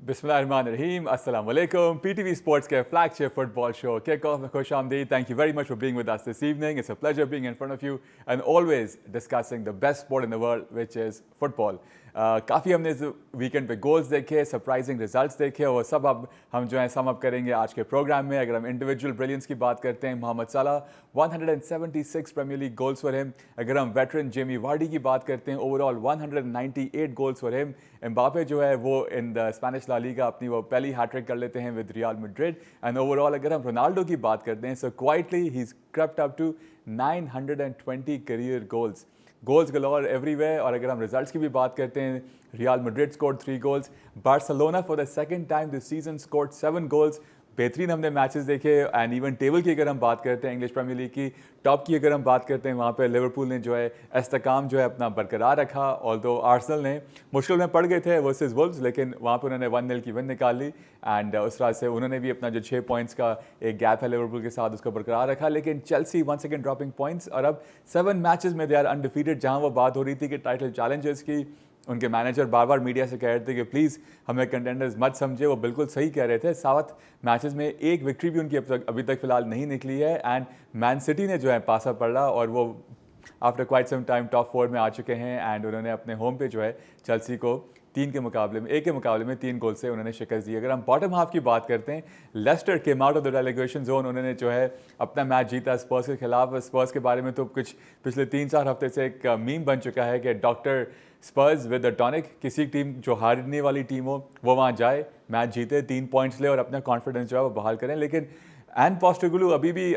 Bismillahirrahmanirrahim. Assalamu alaikum. PTV Sports के flagship football show kick-off में खुश आमदीद. Thank you very much for being with us this evening. It's a pleasure being in front of you and always discussing the best sport in the world, which is football. काफ़ी हमने इस weekend पे goals देखे, surprising results देखे और सब अब हम जो है सम अप करेंगे आज के प्रोग्राम में. अगर हम इंडिविजुअल ब्रिलियंस की बात करते हैं, Mohamed Salah 176 premier league goals for him. अगर हम वेटरन जेमी वार्डी की बात करते हैं, overall 198 goals for him. Mbappe जो है वो in the Spanish La Liga अपनी वो पहली हैट्रिक कर लेते हैं with Real Madrid. And overall अगर हम रोनाल्डो की बात करते हैं, so quietly he is crept up to 920 career goals galore everywhere. और अगर हम रिजल्ट्स की भी बात करते हैं, real Madrid scored 3 goals, Barcelona for the second time this season scored 7 goals. बेहतरीन हमने मैचेस देखे. एंड इवन टेबल की अगर हम बात करते हैं, इंग्लिश प्रीमियर लीग की टॉप की अगर हम बात करते हैं, वहाँ पे लिवरपूल ने जो है इस्तेकाम जो है अपना बरकरार रखा. ऑल्दो आर्सेनल ने मुश्किल में पड़ गए थे वर्सेस वुल्व्स, लेकिन वहाँ पे उन्होंने 1-0 की विन निकाल ली. एंड उस तरह से उन्होंने भी अपना जो 6 पॉइंट्स का एक गैप है लिवरपूल के साथ, उसको बरकरार रखा. लेकिन Chelsea once again dropping points और अब 7 मैचेस में दे आर अनडिफीटेड. जहाँ वो बात हो रही थी कि टाइटल चैलेंजर्स की, उनके मैनेजर बार बार मीडिया से कह रहे थे कि प्लीज़ हमें कंटेंडर्स मत समझे. वो बिल्कुल सही कह रहे थे. 7 मैचेस में एक विक्ट्री भी उनकी अभी तक फिलहाल नहीं निकली है. एंड मैन सिटी ने जो है पासा पड़ा और वो after quite some time top 4 में आ चुके हैं. एंड उन्होंने अपने होम पे जो है चेल्सी को 1 के मुकाबले में 3 गोल से उन्होंने शिकस्त दी. अगर हम बॉटम हाफ की बात करते हैं, Leicester came out of the relegation zone. उन्होंने जो है अपना मैच जीता स्पर्स के खिलाफ. स्पर्स के बारे में तो कुछ पिछले 3-4 हफ्ते से एक मीम बन चुका है कि doctor Spurs with the tonic. किसी टीम जो हारने वाली टीम हो वो वहाँ जाए, मैच जीते, 3 पॉइंट्स ले और अपना कॉन्फिडेंस जो है वो बहाल करें. लेकिन एंड पोस्टेकोग्लू अभी भी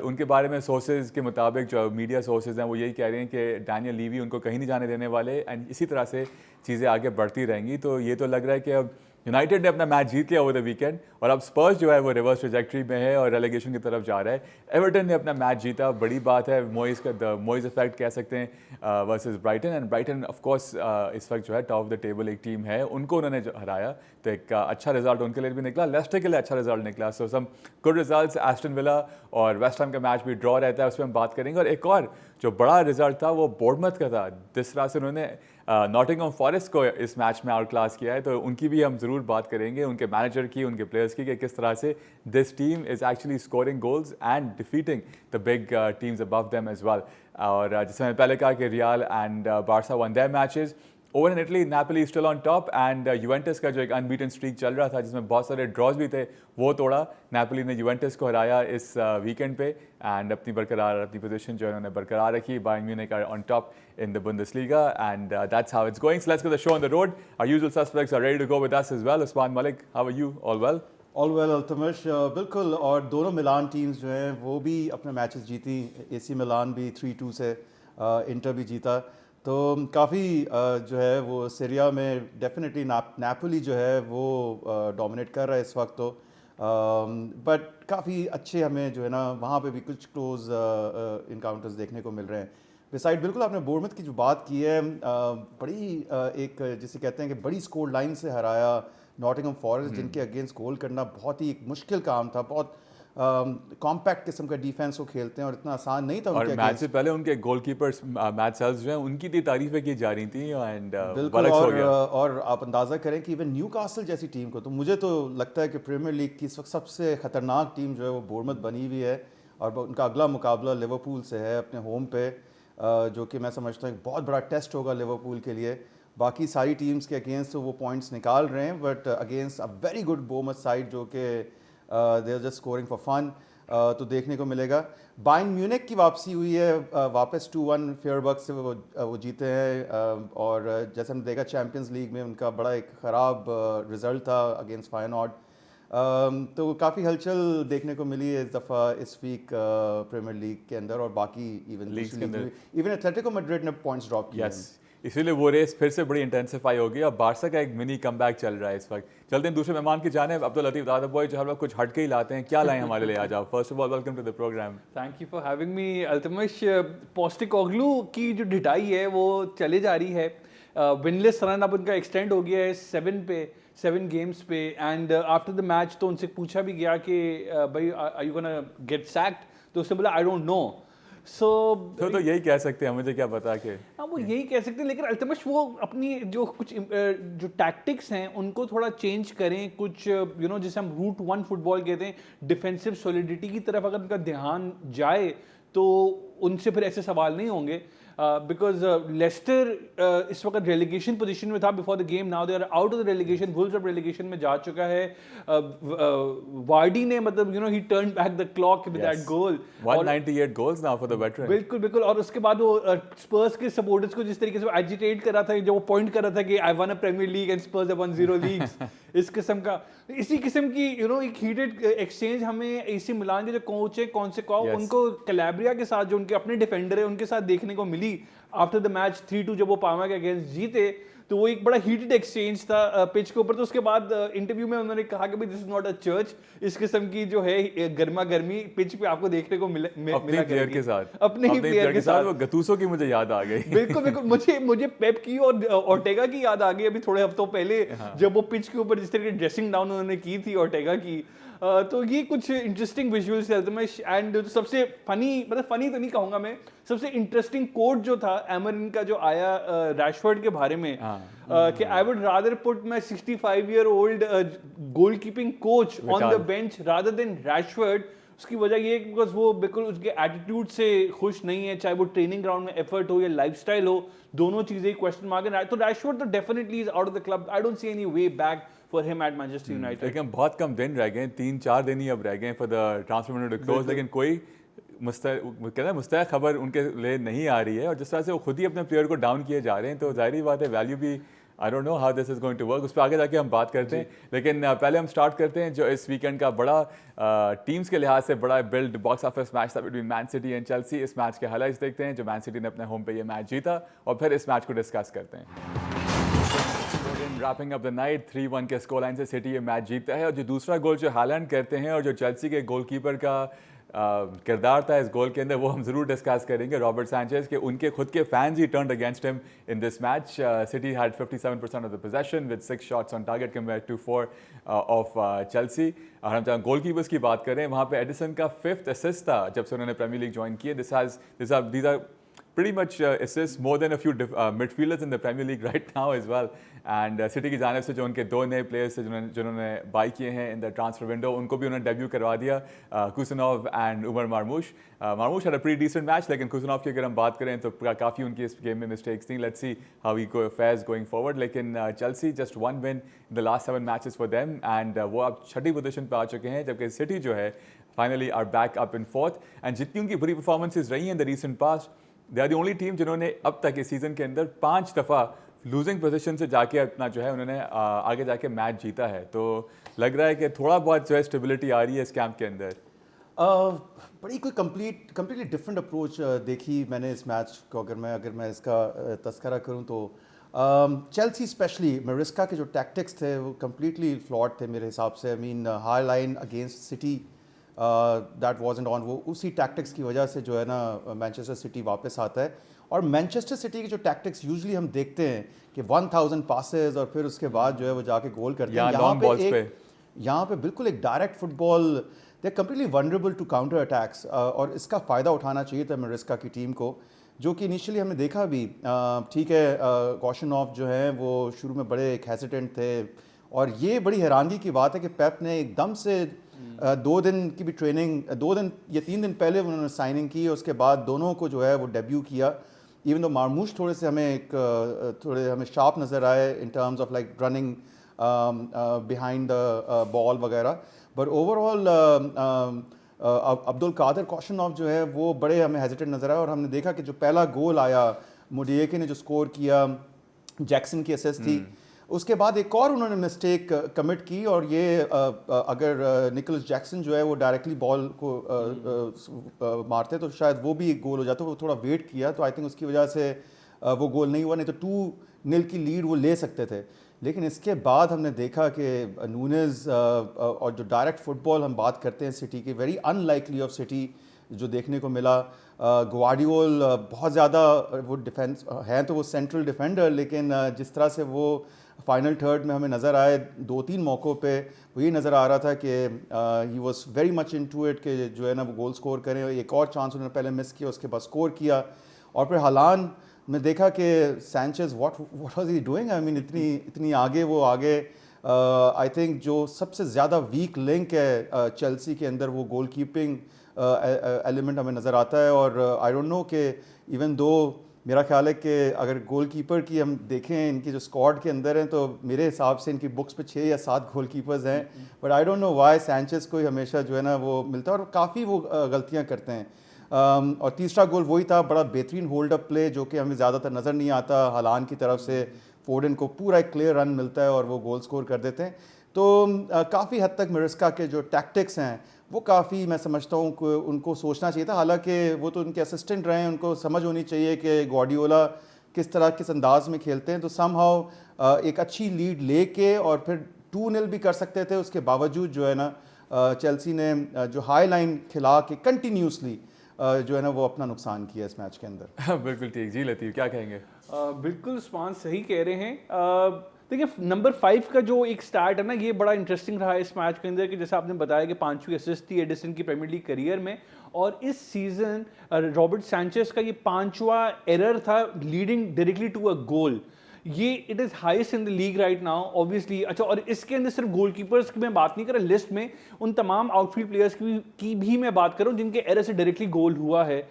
उनके बारे में सोर्सेज के मुताबिक, जो मीडिया सोर्सेज हैं, वो यही कह रहे हैं कि डैनियल लीवी उनको कहीं नहीं जाने देने वाले. एंड इसी तरह से चीज़ें आगे बढ़ती रहेंगी. तो ये तो लग रहा है कि अब यूनाइटेड ने अपना मैच जीत लिया ओवर द वीकेंड और अब स्पर्स जो है वो रिवर्स ट्रैजेक्टरी में है और रेलेगेशन की तरफ जा रहा है. एवर्टन ने अपना मैच जीता, बड़ी बात है. मोइस इफेक्ट कह सकते हैं versus Brighton. And Brighton of course इस वक्त जो है टॉप ऑफ द टेबल एक टीम है, उनको उन्होंने हराया. तो एक अच्छा रिजल्ट उनके लिए भी निकला. लेस्टर के लिए अच्छा रिजल्ट निकला. So some good results. Aston Villa और वेस्ट हैम का मैच भी ड्रॉ रहता है, उस पर हम बात करेंगे. और एक और जो बड़ा रिजल्ट था वो बोर्डमथ का था. जिस तरह से उन्होंने नॉटिंघम फॉरेस्ट को इस मैच में आउट क्लास किया है, तो उनकी भी हम ज़रूर बात करेंगे, उनके मैनेजर की, उनके प्लेयर्स की, कि किस तरह से this team is actually scoring goals and defeating the big teams above them as well. और जैसे मैंने पहले कहा कि Real and Barca won their matches. Over in Italy, Napoli still on top. And Juventus का जो एक अनबीटन स्ट्रीक चल रहा था जिसमें बहुत सारे ड्रॉज भी थे, वो तोड़ा. नेपोली ने यूवेंटस को हराया इस वीकेंड पे. एंड अपनी पोजीशन जो है उन्होंने बरकरार रखी. Bayern Munich are on top in the Bundesliga, and that's how it's going. So let's get the show on the road. Our usual suspects are ready to go with us as well. Usman Malik, how are you? All well? All well Altamash, बिल्कुल. और दोनों मिलान teams जो हैं वो भी अपने matches जीती. AC Milan भी 3-2 से, इंटर भी जीता. तो काफ़ी जो है वो सीरिया में डेफिनेटली नेपोली जो है वो डोमिनेट कर रहा है इस वक्त. तो बट काफ़ी अच्छे हमें जो है ना वहाँ पे भी कुछ क्लोज इनकाउंटर्स देखने को मिल रहे हैं. बिसाइड बिल्कुल आपने बोर्डमथ की जो बात की है, बड़ी एक जिसे कहते हैं कि बड़ी स्कोर लाइन से हराया नॉटिंघम फॉरेस्ट, जिनके अगेंस्ट गोल करना बहुत ही एक मुश्किल काम था. बहुत कॉम्पैक्ट किस्म का डिफेंस को खेलते हैं और इतना आसान नहीं था. और मैच से पहले उनके गोलकीपर्स मैच सेल्स जो हैं उनकी भी तारीफें की जा रही थी. एंड बिल्कुल. और आप अंदाज़ा करें कि इवन न्यूकासल जैसी टीम को, तो मुझे तो लगता है कि प्रीमियर लीग की इस वक्त सबसे ख़तरनाक टीम जो है वो बोर्डमथ बनी हुई है. और उनका अगला मुकाबला लिवरपूल से है अपने होम पे, जो कि मैं समझता हूँ एक बहुत बड़ा टेस्ट होगा लिवरपूल के लिए. बाकी सारी टीम्स के अगेंस्ट तो वो पॉइंट्स निकाल रहे हैं, but against a very good Bournemouth side जो कि they are just scoring for fun, तो देखने को मिलेगा. बायर्न म्यूनिख की वापसी हुई है, वापस 2-1 फेयरबर्ग से वो जीते हैं. और जैसे हमने देखा चैम्पियंस लीग में उनका बड़ा एक ख़राब रिजल्ट था अगेंस्ट फायनॉर्ड. तो काफ़ी हलचल देखने को मिली है इस दफ़ा इस वीक प्रीमियर लीग के अंदर. और बाकी इवन एथलेटिको मैड्रिड ने पॉइंट्स ड्रॉप किए. इसीलिए वो रेस फिर से बड़ी इंटेंसिफाई होगी. और बार्सा का एक मिनी कमबैक चल रहा है इस वक्त. चलते हैं दूसरे मेहमान की जानिब. अब्दुल लतीफ़ दादा बॉय जो हर वक्त कुछ हट के ही लाते हैं, क्या लाएं हमारे लिए आज आप? First of all welcome to the programme. Thank you for having me Altamash. Postecoglou की जो ढिठाई है वो चले जा रही है. विनलेस रन अब उनका एक्सटेंड हो गया है 7 गेम्स पे. एंड आफ्टर द मैच तो उनसे पूछा भी गया कि भाई are you gonna get sacked, तो उसने बोला आई डोंट नो. सो तो यही कह सकते हैं, मुझे क्या पता कि हाँ वो यही कह सकते हैं, लेकिन अल्तमश वो अपनी जो कुछ जो टैक्टिक्स हैं उनको थोड़ा चेंज करें, कुछ जिसे हम रूट वन फुटबॉल कहते हैं, डिफेंसिव सॉलिडिटी की तरफ अगर उनका ध्यान जाए तो उनसे फिर ऐसे सवाल नहीं होंगे। बिकॉज लेस्टर इस वक्त रेलिगेशन पोजीशन में था before the game, now they are out of the relegation, Wolves अब रेलिगेशन में जा चुका है। वार्डी ने मतलब ही turn back the clock with that goal, 198 goals now for the veteran. बिल्कुल बिल्कुल। और उसके बाद वो स्पर्स के सपोर्टर्स को जिस तरीके से एजिटेट कर रहा था, जो वो पॉइंट कर रहा था कि I won a Premier League and Spurs have won 0 leagues, इस किस्म का, इसी किस्म की एक हीटेड एक्सचेंज हमें एसी मिलान के जो कोच है Yes. उनको कैलाब्रिया के साथ, जो उनके अपने डिफेंडर है, उनके साथ देखने को मिली आफ्टर द मैच 3-2 जब वो पार्मा के अगेंस्ट जीते। तो वो एक बड़ा हीटेड एक्सचेंज था पिच के ऊपर। तो उसके बाद इंटरव्यू में उन्होंने कहा कि भाई this is not a church, इस किस्म की जो है गर्मा गर्मी पिच पे आपको देखने को मिला प्लेयर के साथ, अपने ही प्लेयर के साथ। वो गतूसो की मुझे याद आ गई। बिल्कुल बिल्कुल, मुझे पेप की और ओर्टेगा की याद आ गई अभी थोड़े हफ्तों पहले, जब वो पिच के ऊपर जिस तरह की ड्रेसिंग डाउन उन्होंने की थी ओर्टेगा की। तो ये कुछ इंटरेस्टिंग विजुअल्स थे अल्तमश। एंड सबसे फनी, मतलब फनी तो नहीं कहूंगा मैं, सबसे इंटरेस्टिंग कोट जो था एमरन का जो आया रैशफोर्ड के बारे में, कि I would rather put my 65-year-old goal keeping coach on the bench rather than Rashford. उसकी वजह ये है बिकॉज वो बिल्कुल उसके एटीट्यूड से खुश नहीं है, चाहे वो ट्रेनिंग ग्राउंड में एफर्ट हो या लाइफस्टाइल हो, दोनों चीजें क्वेश्चन मार्क है। तो रैशफोर्ड तो definitely is out of the club, I don't see any way back for him at Manchester United. लेकिन बहुत कम दिन रह गए, 3-4 दिन ही अब रह गए for the transfer window to close, लेकिन कोई मुस्तैद खबर उनके लिए नहीं आ रही है। और जिस तरह से वो खुद ही अपने प्लेयर को डाउन किए जा रहे हैं, तो जाहिर बात है वैल्यू भी, I don't know how this is going to work, उस पर आगे जाके हम बात करते हैं। लेकिन पहले हम स्टार्ट करते हैं जो इस वीकेंड का बड़ा टीम्स के लिहाज से बड़ा बिल्ड बॉक्स ऑफिस मैच था between man city and Chelsea. इस मैच के हाइलाइट्स देखते हैं, जो मैन सिटी ने अपने होम पे ये मैच जीता, और फिर इस मैच को डिस्कस करते हैं। रैपिंग अप द नाइट 3-1 के स्कोर लाइन से सिटी ये मैच जीतता है। और जो दूसरा गोल जो हालैंड करते हैं, और जो चेल्सी के गोलकीपर का किरदार था इस गोल के अंदर, वो हम जरूर डिस्कस करेंगे। रॉबर्ट सैंचेज के उनके खुद के फैंस ही turned against him in this match. City had 57% of the possession with 6 shots on target compared to 4 of Chelsea. और हम जहाँ गोलकीपर्स की बात करें, वहाँ पे एडिसन का 5th असिस्ट था जब से उन्होंने प्रीमियर लीग ज्वाइन किया। these are pretty much assists more than a few midfielders in the Premier League right now as well. And City की जानिब से जो उनके 2 नए प्लेयर्स थे जिन्होंने बाई किए हैं इन द ट्रांसफर विंडो, उनको भी उन्होंने डेब्यू करवा दिया, Khusanov and Omar Marmoush. Marmoush had a pretty decent match, लेकिन कुसनोव की अगर हम बात करें तो काफ़ी उनकी इस गेम में मिस्टेक्स थी। Let's see how he fares going forward. लेकिन Chelsea just 1 win in the last 7 matches for them, and वो अब 6ठी पोजीशन पर आ चुके हैं, जबकि सिटी जो है finally are back up in 4th। And जितनी उनकी बुरी परफॉर्मेंसेज रही हैं in the recent past, they are the only team जिन्होंने अब तक इस सीजन के अंदर 5 दफ़ा लूजिंग पोजीशन से जाके अपना जो है उन्होंने आगे जाके मैच जीता है। तो लग रहा है कि थोड़ा बहुत जो है स्टेबिलिटी आ रही है इस कैंप के अंदर। बड़ी कोई कंप्लीटली डिफरेंट अप्रोच देखी मैंने इस मैच को। अगर मैं इसका तस्करा करूं तो चेल्सी स्पेशली मेरिस्का के जो टैक्टिक्स थे वो कंप्लीटली फ्लॉड थे मेरे हिसाब से। I mean high line against city that wasn't on, वो उसी टैक्टिक्स की वजह से जो है ना मैनचेस्टर सिटी वापस आता है। और मैनचेस्टर सिटी के जो टैक्टिक्स यूजुअली हम देखते हैं कि 1000 पासेस और फिर उसके बाद जो है वो जाके गोल करते हैं, यहाँ पे बिल्कुल एक direct football, they are completely vulnerable to counter attacks. और इसका फ़ायदा उठाना चाहिए था मेरिस्का की टीम को, जो कि इनिशियली हमने देखा भी। ठीक है, कॉशनॉफ जो है वो शुरू में बड़े एक हेसिटेंट थे, और ये बड़ी हैरानगी की बात है कि पेप ने एकदम से 2 दिन की भी ट्रेनिंग, 2 दिन या 3 दिन पहले उन्होंने साइनिंग की, उसके बाद दोनों को जो है वो डेब्यू किया। इवन दो मार्मूश थोड़े से हमें शार्प नज़र आए in terms of like running behind the ball वगैरह, बट ओवरऑल अब्दुल कादर कॉशनॉफ जो है वो बड़े हमें हेजिटेंट नज़र आए। और हमने देखा कि जो पहला गोल आया मुडिएके ने जो स्कोर किया, जैक्सन की असिस्ट थी, उसके बाद एक और उन्होंने मिस्टेक कमिट की, और ये अगर निकोलस जैक्सन जो है वो डायरेक्टली बॉल को मारते तो शायद वो भी एक गोल हो जाता। वो थोड़ा वेट किया, तो आई थिंक उसकी वजह से वो गोल नहीं हुआ, नहीं तो 2-0 की लीड वो ले सकते थे। लेकिन इसके बाद हमने देखा कि नूनेज़ और जो डायरेक्ट फुटबॉल हम बात करते हैं सिटी की, वेरी अनलाइकली ऑफ सिटी जो देखने को मिला। ग्वार्डियोल बहुत ज़्यादा वो डिफेंस हैं तो वो सेंट्रल डिफेंडर, लेकिन जिस तरह से वो फाइनल थर्ड में हमें नज़र आए 2-3 मौक़ों पे, वो ये नज़र आ रहा था कि he was very much into it कि जो है ना वो गोल स्कोर करें। एक और चांस उन्होंने पहले मिस किया, उसके बाद स्कोर किया। और फिर हालान में देखा कि Sanchez what was he doing, I mean इतनी आगे वो आगे। आई थिंक जो सबसे ज़्यादा वीक लिंक है चेल्सी के अंदर वो गोल कीपिंग एलिमेंट हमें नज़र आता है। और आई डोंट नो कि इवन दो मेरा ख्याल है कि अगर गोल कीपर की हम देखें इनकी जो स्क्वाड के अंदर हैं तो मेरे हिसाब से इनकी बुक्स पे 6 या 7 गोल कीपर्स हैं, but I don't know why Sanchez को ही हमेशा जो है ना वो मिलता है और काफ़ी वो गलतियां करते हैं। और तीसरा गोल वही था, बड़ा बेहतरीन होल्ड अप प्ले जो कि हमें ज़्यादातर नज़र नहीं आता। हालान की तरफ से फोर्डन को पूरा एक क्लियर रन मिलता है और वो गोल स्कोर कर देते हैं। तो काफ़ी हद तक मिरस्का के जो टैक्टिक्स हैं वो काफ़ी मैं समझता हूँ कि उनको सोचना चाहिए था। हालांकि वो तो उनके असिस्टेंट रहे हैं, उनको समझ होनी चाहिए कि ग्वार्डियोला किस अंदाज में खेलते हैं। तो समहाउ एक अच्छी लीड लेके और फिर 2-0 भी कर सकते थे, उसके बावजूद जो है ना चेल्सी ने जो हाई लाइन खिला के कंटिन्यूसली जो है ना वो अपना नुकसान किया इस मैच के अंदर। बिल्कुल ठीक जी। लतीफ़ क्या कहेंगे? बिल्कुल स्पान सही कह रहे हैं। देखिए नंबर 5 का जो एक स्टार्ट है ना, ये बड़ा इंटरेस्टिंग रहा इस मैच के अंदर कि जैसा आपने बताया कि 5वीं असिस्ट थी एडिसन की प्रीमियर लीग करियर में, और इस सीजन रॉबर्ट सैंचेज का ये 5वां एरर था लीडिंग डायरेक्टली टू अ गोल। ये it is highest in the league right now obviously. अच्छा, और इसके अंदर सिर्फ गोलकीपर्स की मैं बात नहीं कर रहा, लिस्ट में उन तमाम आउटफील्ड प्लेयर्स की भी मैं बात कर रहा हूँ जिनके एरर से डायरेक्टली गोल हुआ है।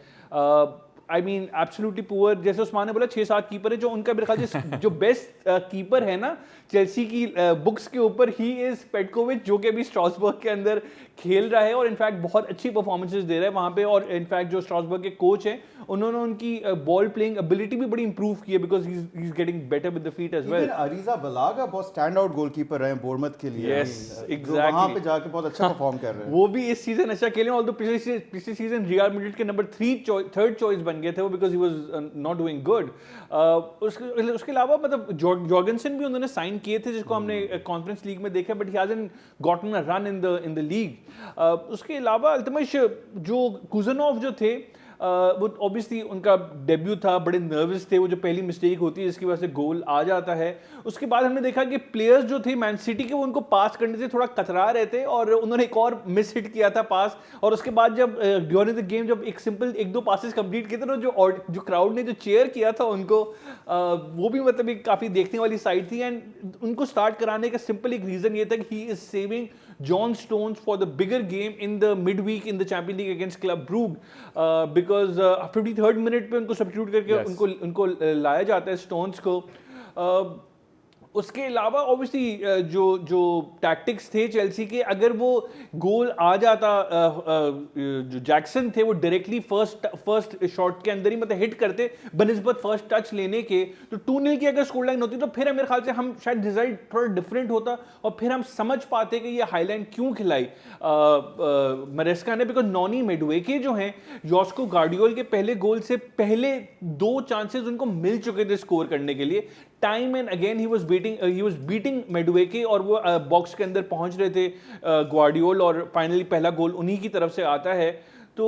I mean absolutely poor. जैसे उस्मान ने बोला 6-7 कीपर है जो उनका मेरे ख्याल से जो बेस्ट कीपर है ना चेल्सी की बुक्स के ऊपर, ही इज पेटकोविच, जो कि अभी स्ट्रासबर्ग के अंदर खेल रहा है और इनफैक्ट बहुत अच्छी परफॉर्मेंसेस दे रहा है वहाँ पे। और इनफैक्ट जो स्ट्रासबर्ग के कोच हैं उन्होंने उनकी बॉल प्लेइंग एबिलिटी भी बड़ी इंप्रूव की है because he is getting better with the feet as well. Arrizabalaga बहुत स्टैंड आउट गोलकीपर रहे हैं बोर्नमouth के लिए। Yes, exactly. वहाँ पे जाके बहुत अच्छा परफॉर्म कर रहे हैं। वो भी इस सीजन अच्छा खेले, ऑल्दो पिछले सीजन रियल मैड्रिड के नंबर 3 चॉइस बन गए थे वो because he was not doing good. उसके अलावा मतलब जॉर्गेनसन भी उन्होंने साइन किए थे जिसको हमने कॉन्फ्रेंस लीग में देखा, but he hasn't gotten a run in the league. उसके अलावा अल्तमश जो कुजनोव जो थे वो ऑब्वियसली उनका डेब्यू था, बड़े नर्वस थे, वो जो पहली मिस्टेक होती है जिसकी वजह से गोल आ जाता है। उसके बाद हमने देखा कि प्लेयर्स जो थे मैन सिटी के वो उनको पास करने से थोड़ा कतरा रहे थे और उन्होंने एक और मिस हिट किया था पास। और उसके बाद जब ड्यूरिंग द गेम जब एक सिंपल 1-2 पासेस कंप्लीट किए थे ना, जो क्राउड ने जो चेयर किया था उनको, वो भी मतलब एक काफ़ी देखने वाली साइड थी। एंड उनको स्टार्ट कराने का सिंपल एक रीज़न ये था कि he is saving John Stones for the bigger game in the mid week in the Champion League against Club Brugge, because 53rd minute पे उनको सब्स्टिट्यूट करके उनको लाया जाता है स्टोन्स को। उसके अलावा ऑब्वियसली जो टैक्टिक्स थे चेल्सी के, अगर वो गोल आ जाता, जो जैक्सन थे वो डायरेक्टली फर्स्ट शॉट के अंदर ही मतलब हिट करते बनिस्बत फर्स्ट टच लेने के, तो 2-0 की अगर स्कोर लाइन होती तो फिर मेरे ख्याल से हम शायद रिजल्ट थोड़ा डिफरेंट होता और फिर हम समझ पाते कि ये हाईलाइन क्यों खिलाई मरेस्का ने। बिकॉज नॉनी मेडुएके जो हैं, जॉस्को गार्डियोल के पहले गोल से पहले 2 चांसेस उनको मिल चुके थे स्कोर करने के लिए। Time and again he was beating Madueke और वो बॉक्स के अंदर पहुंच रहे थे ग्वार्डियोल, और फाइनली पहला गोल उन्हीं की तरफ से आता है। तो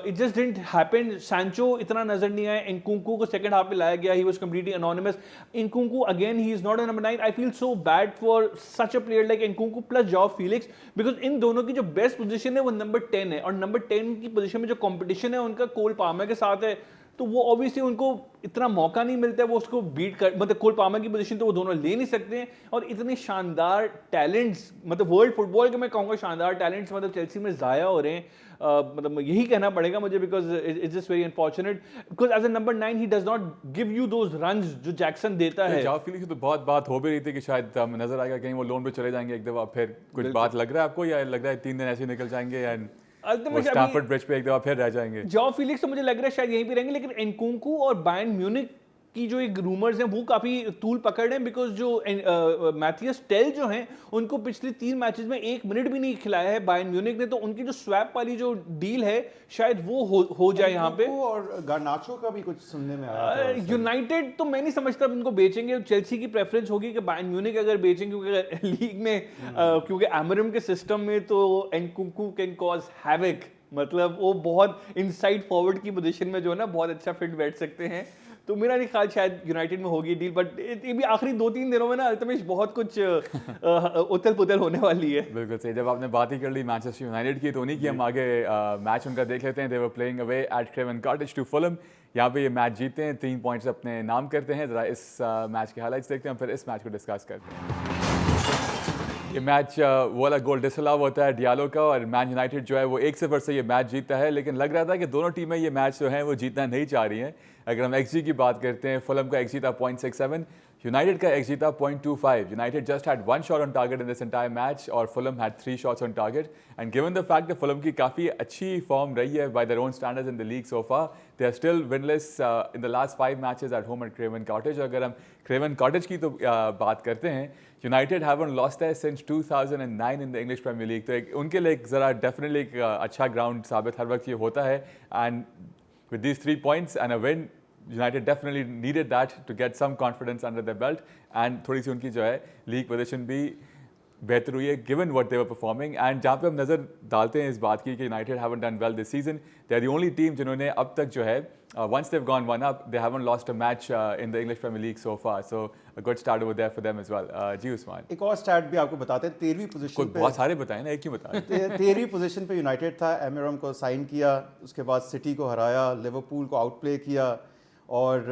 it just didn't happen. Sancho इतना नजर नहीं आया। इनकुंकू को सेकंड हाफ में लाया गया, he was completely anonymous. Nkunku again he is not a number 9। I feel so bad for such a player like Nkunku plus Joao Felix, because इन दोनों की जो बेस्ट पोजीशन है वो नंबर 10 है, और नंबर 10 की पोजीशन में जो कंपटीशन है उनका कोल पाल्मर के साथ है, तो वो ऑब्वियसली उनको इतना मौका नहीं मिलता है वो उसको बीट कर, मतलब कोल पाल्मर की पोजीशन तो वो दोनों ले नहीं सकते हैं। और इतने शानदार टैलेंट्स, मतलब वर्ल्ड फुटबॉल के मैं कहूँगा शानदार टैलेंट्स मतलब चेल्सी में ज़ाया हो रहे हैं। मतलब यही कहना पड़ेगा मुझे, because it's just very unfortunate, because as a number 9 he does not give you those runs जो जैक्सन देता है। जाओ फीलिक्स की तो बहुत बात हो भी रही थी कि शायद नजर आएगा कहीं वो लोन पे चले जाएंगे एक दफा, फिर कुछ बात लग रहा है आपको, या लग रहा है 3 दिन ऐसे निकल जाएंगे एंड स्टैमफोर्ड ब्रिज पे एक दफा फिर रह जाएंगे? जॉ फीलिक्स तो मुझे लग रहा है शायद यहीं पे रहेंगे, लेकिन एनकुंकू और बायर्न म्यूनिख की जो एक रूमर्स हैं वो काफी तूल पकड़ हैं, बिकॉज जो मैथियस टेल जो हैं उनको पिछले 3 मैचेस में 1 मिनट भी नहीं खिलाया है बायर्न म्यूनिख ने, तो उनकी जो स्वैप वाली जो डील है शायद वो हो जाए यहाँ पे। और गार्नाचो का भी कुछ सुनने में आया था। यूनाइटेड तो मैं नहीं समझता उनको बेचेंगे, चेल्सी की प्रेफरेंस होगी कि बायर्न म्यूनिख अगर बेचेंगे, क्योंकि लीग में क्योंकि एमरम के सिस्टम में तो एनकुंकू कैन कॉज हैवक मतलब वो बहुत इनसाइड फॉरवर्ड की पोजीशन में जो है ना बहुत अच्छा फिट बैठ सकते हैं। तो मेरा नहीं ख्याल शायद यूनाइटेड में होगी डील, बट ये भी आखिरी 2-3 दिनों में ना अल्तमिश बहुत कुछ उथल पुथल होने वाली है। बिल्कुल सही। जब आपने बात ही कर ली मैनचेस्टर यूनाइटेड की, तो उन्हीं की हम आगे मैच उनका देख लेते हैं। They were playing away at Craven Cottage to Fulham. यहाँ पे ये मैच जीतते हैं, 3 पॉइंट्स अपने नाम करते हैं। ज़रा इस मैच के हाइलाइट्स देखते हैं, फिर इस मैच को डिस्कस करते हैं। ये मैच वो वाला गोल डिसअलाउ होता है डियालो का, और मैन यूनाइटेड जो है वो 1-0 से ये मैच जीतता है। लेकिन लग रहा था कि दोनों टीमें ये मैच जो है वो जीतना नहीं चाह रही हैं। अगर हम एक्सजी की बात करते हैं, फुलहम का एक्सजी था 0.67, यूनाइटेड का एक्सजी था 0.25. United just had 1 shot on target in this entire match, और Fulham had 3 shots on target. And given the fact कि फुलहम की काफ़ी अच्छी फॉर्म रही है by their own standards in the league so far, they are still winless in the last 5 matches at home at Craven Cottage. अगर हम Craven Cottage की तो बात करते हैं, यूनाइटेड हैवंट लॉस्ट है since 2009 in the English Premier League. तो उनके लिए ज़रा डेफिनेटली एक अच्छा ग्राउंड साबित हर वक्त ये होता है। And with these 3 points and a win, United definitely needed that to get some confidence under their belt, and थोड़ी सी उनकी जो है लीग पोजीशन भी बेहतर हुई है given what they were performing. And जहाँ पे हम नज़र डालते हैं इस बात की कि United haven't done well this season, they are the only team जिन्होंने अब तक जो है once they've gone one up, they haven't lost a match in the English Premier League so far. So a good start over there for them as well. जी उस्मान, एक और stat भी आपको बताते हैं, 13वीं पोजीशन कुछ पे, बहुत सारे बताए ना, एक क्यों बताए? 13वीं पोजीशन पे यूनाइटेड था। एमिरम को साइन किया, उसके बाद सिटी को हराया, लिवरपूल को आउटप्ले किया, और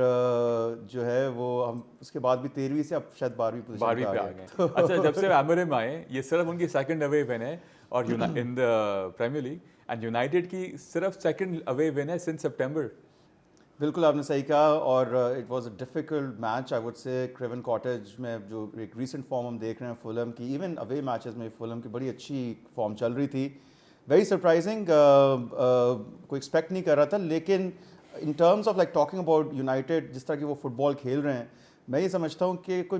जो है वो हम उसके बाद भी 13वीं से अब शायद 12वीं पोजीशन 12वीं पे आ गए। अच्छा, जब से एमरम आए, ये सिर्फ उनकी सेकंड अवे विन है और in the Premier League, and United की सिर्फ सेकंड अवे विन है सिंस सितंबर। बिल्कुल आपने सही कहा, और it was a difficult match I would say. Craven Cottage में जो एक रीसेंट फॉर्म हम देख रहे हैं फुलहम की, इवन अवे मैचेस में फुलहम की बड़ी अच्छी फॉर्म चल रही थी। वेरी सरप्राइजिंग, कोई एक्सपेक्ट नहीं कर रहा था। लेकिन in terms of like talking about United, जिस तरह की वो फुटबॉल खेल रहे हैं, मैं ये समझता हूँ कि कोई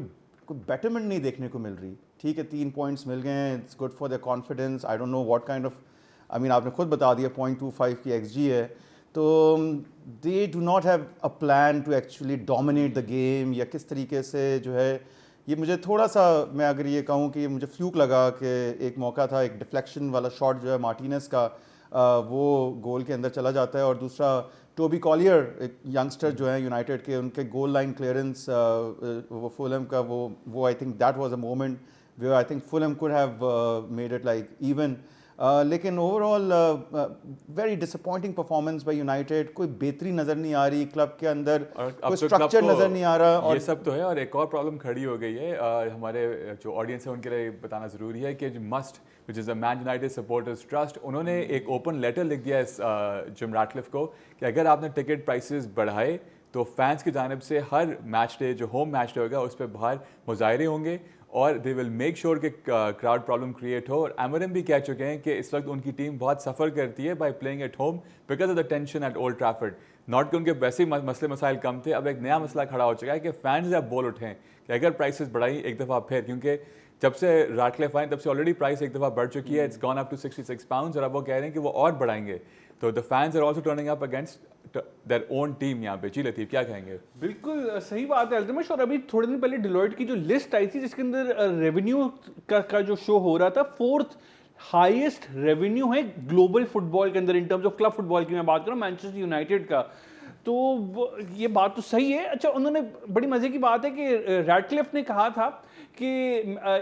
बेटरमेंट नहीं देखने को मिल रही। ठीक है, 3 पॉइंट्स मिल गए हैं, it's good for their confidence. I don't know what kind of, I mean आपने खुद बता दिया 0.25 की एक्सजी है। तो they do not have a plan to actually dominate the game, या किस तरीके से जो है ये मुझे थोड़ा सा, मैं अगर ये कहूँ कि मुझे फ्लूक लगा कि एक मौका था, एक डिफ्लेक्शन वाला शॉट जो है मार्टिनेस का, वो गोल के अंदर चला जाता है। और दूसरा टोबी कॉलियर, एक यंगस्टर जो है यूनाइटेड के, उनके गोल लाइन क्लियरेंस वो फुलहम का, वो I think that was a moment where I think Fulham could have made it like even. लेकिन overall very disappointing performance by United. कोई बेहतरी नज़र नहीं आ रही क्लब के अंदर, कोई स्ट्रक्चर नज़र नहीं आ रहा। और ये सब तो है, और एक और प्रॉब्लम खड़ी हो गई है। हमारे जो ऑडियंस है उनके लिए बताना ज़रूरी है कि जो must which is a man United supporters trust, उन्होंने एक ओपन लेटर लिख दिया इस जिम रैटक्लिफ को कि अगर आपने टिकट प्राइसेस बढ़ाए तो फैंस की जानिब से हर मैच डे, जो होम मैच डे होगा, उस पर बाहर मुजाहरे होंगे, और दे विल मेक श्योर कि क्राउड प्रॉब्लम क्रिएट हो। और एमरम भी कह चुके हैं कि इस वक्त उनकी टीम बहुत सफ़र करती है by playing at home because of the tension eight old Trafford. Not कि उनके वैसे ही मसले मसाइल कम थे, अब एक नया मसला खड़ा हो चुका है कि फैंस अब बोल उठें कि अगर प्राइसेस बढ़ाई एक दफ़ा फिर, क्योंकि जब से रैटक्लिफ आए तब से ऑलरेडी प्राइस एक दफ़ा बढ़ चुकी है, it's gone up to 66 pounds, और अब वो कह रहे हैं कि वो और बढ़ाएंगे। तो the fans are also turning up against their own team यहाँ पे। जी लतीफ़, क्या कहेंगे? बिल्कुल सही बात है अल्तमिश। और अभी थोड़े दिन पहले डिलॉयट की जो लिस्ट आई थी जिसके अंदर रेवेन्यू का जो शो हो रहा था, 4th हाईएस्ट रेवेन्यू है ग्लोबल फुटबॉल के अंदर in terms of club football की मैं बात करूँ मैनचेस्टर यूनाइटेड का। तो ये बात तो सही है। अच्छा, उन्होंने बड़ी मजे की बात है कि रैटक्लिफ ने कहा था कि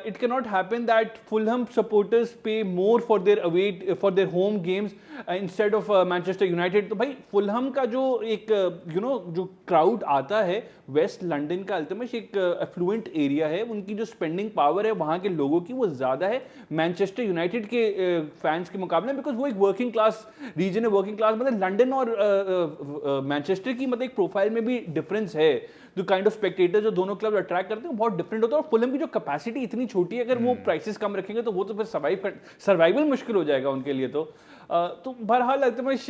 it can not happen that Fulham supporters pay more for their home games instead of Manchester United. तो भाई फुलहम का जो एक जो क्राउड आता है वेस्ट लंदन का, अल्तमिश एक एफ्लुएंट एरिया है, उनकी जो स्पेंडिंग पावर है वहाँ के लोगों की वो ज़्यादा है मैनचेस्टर यूनाइटेड के फैंस के मुकाबले, बिकॉज वो एक वर्किंग क्लास रीजन है। वर्किंग क्लास मतलब लंदन और मैनचेस्टर की मतलब एक प्रोफाइल में भी डिफरेंस है। जो काइंड ऑफ स्पेक्टेटर जो दोनों क्लब अट्रैक्ट करते हैं बहुत डिफरेंट होता है। और फुलहम की जो कैपेसिटी इतनी छोटी है, अगर वो प्राइसेस कम रखेंगे तो वो तो फिर सर्वाइवल मुश्किल हो जाएगा उनके लिए। तो बहरहाल Altamish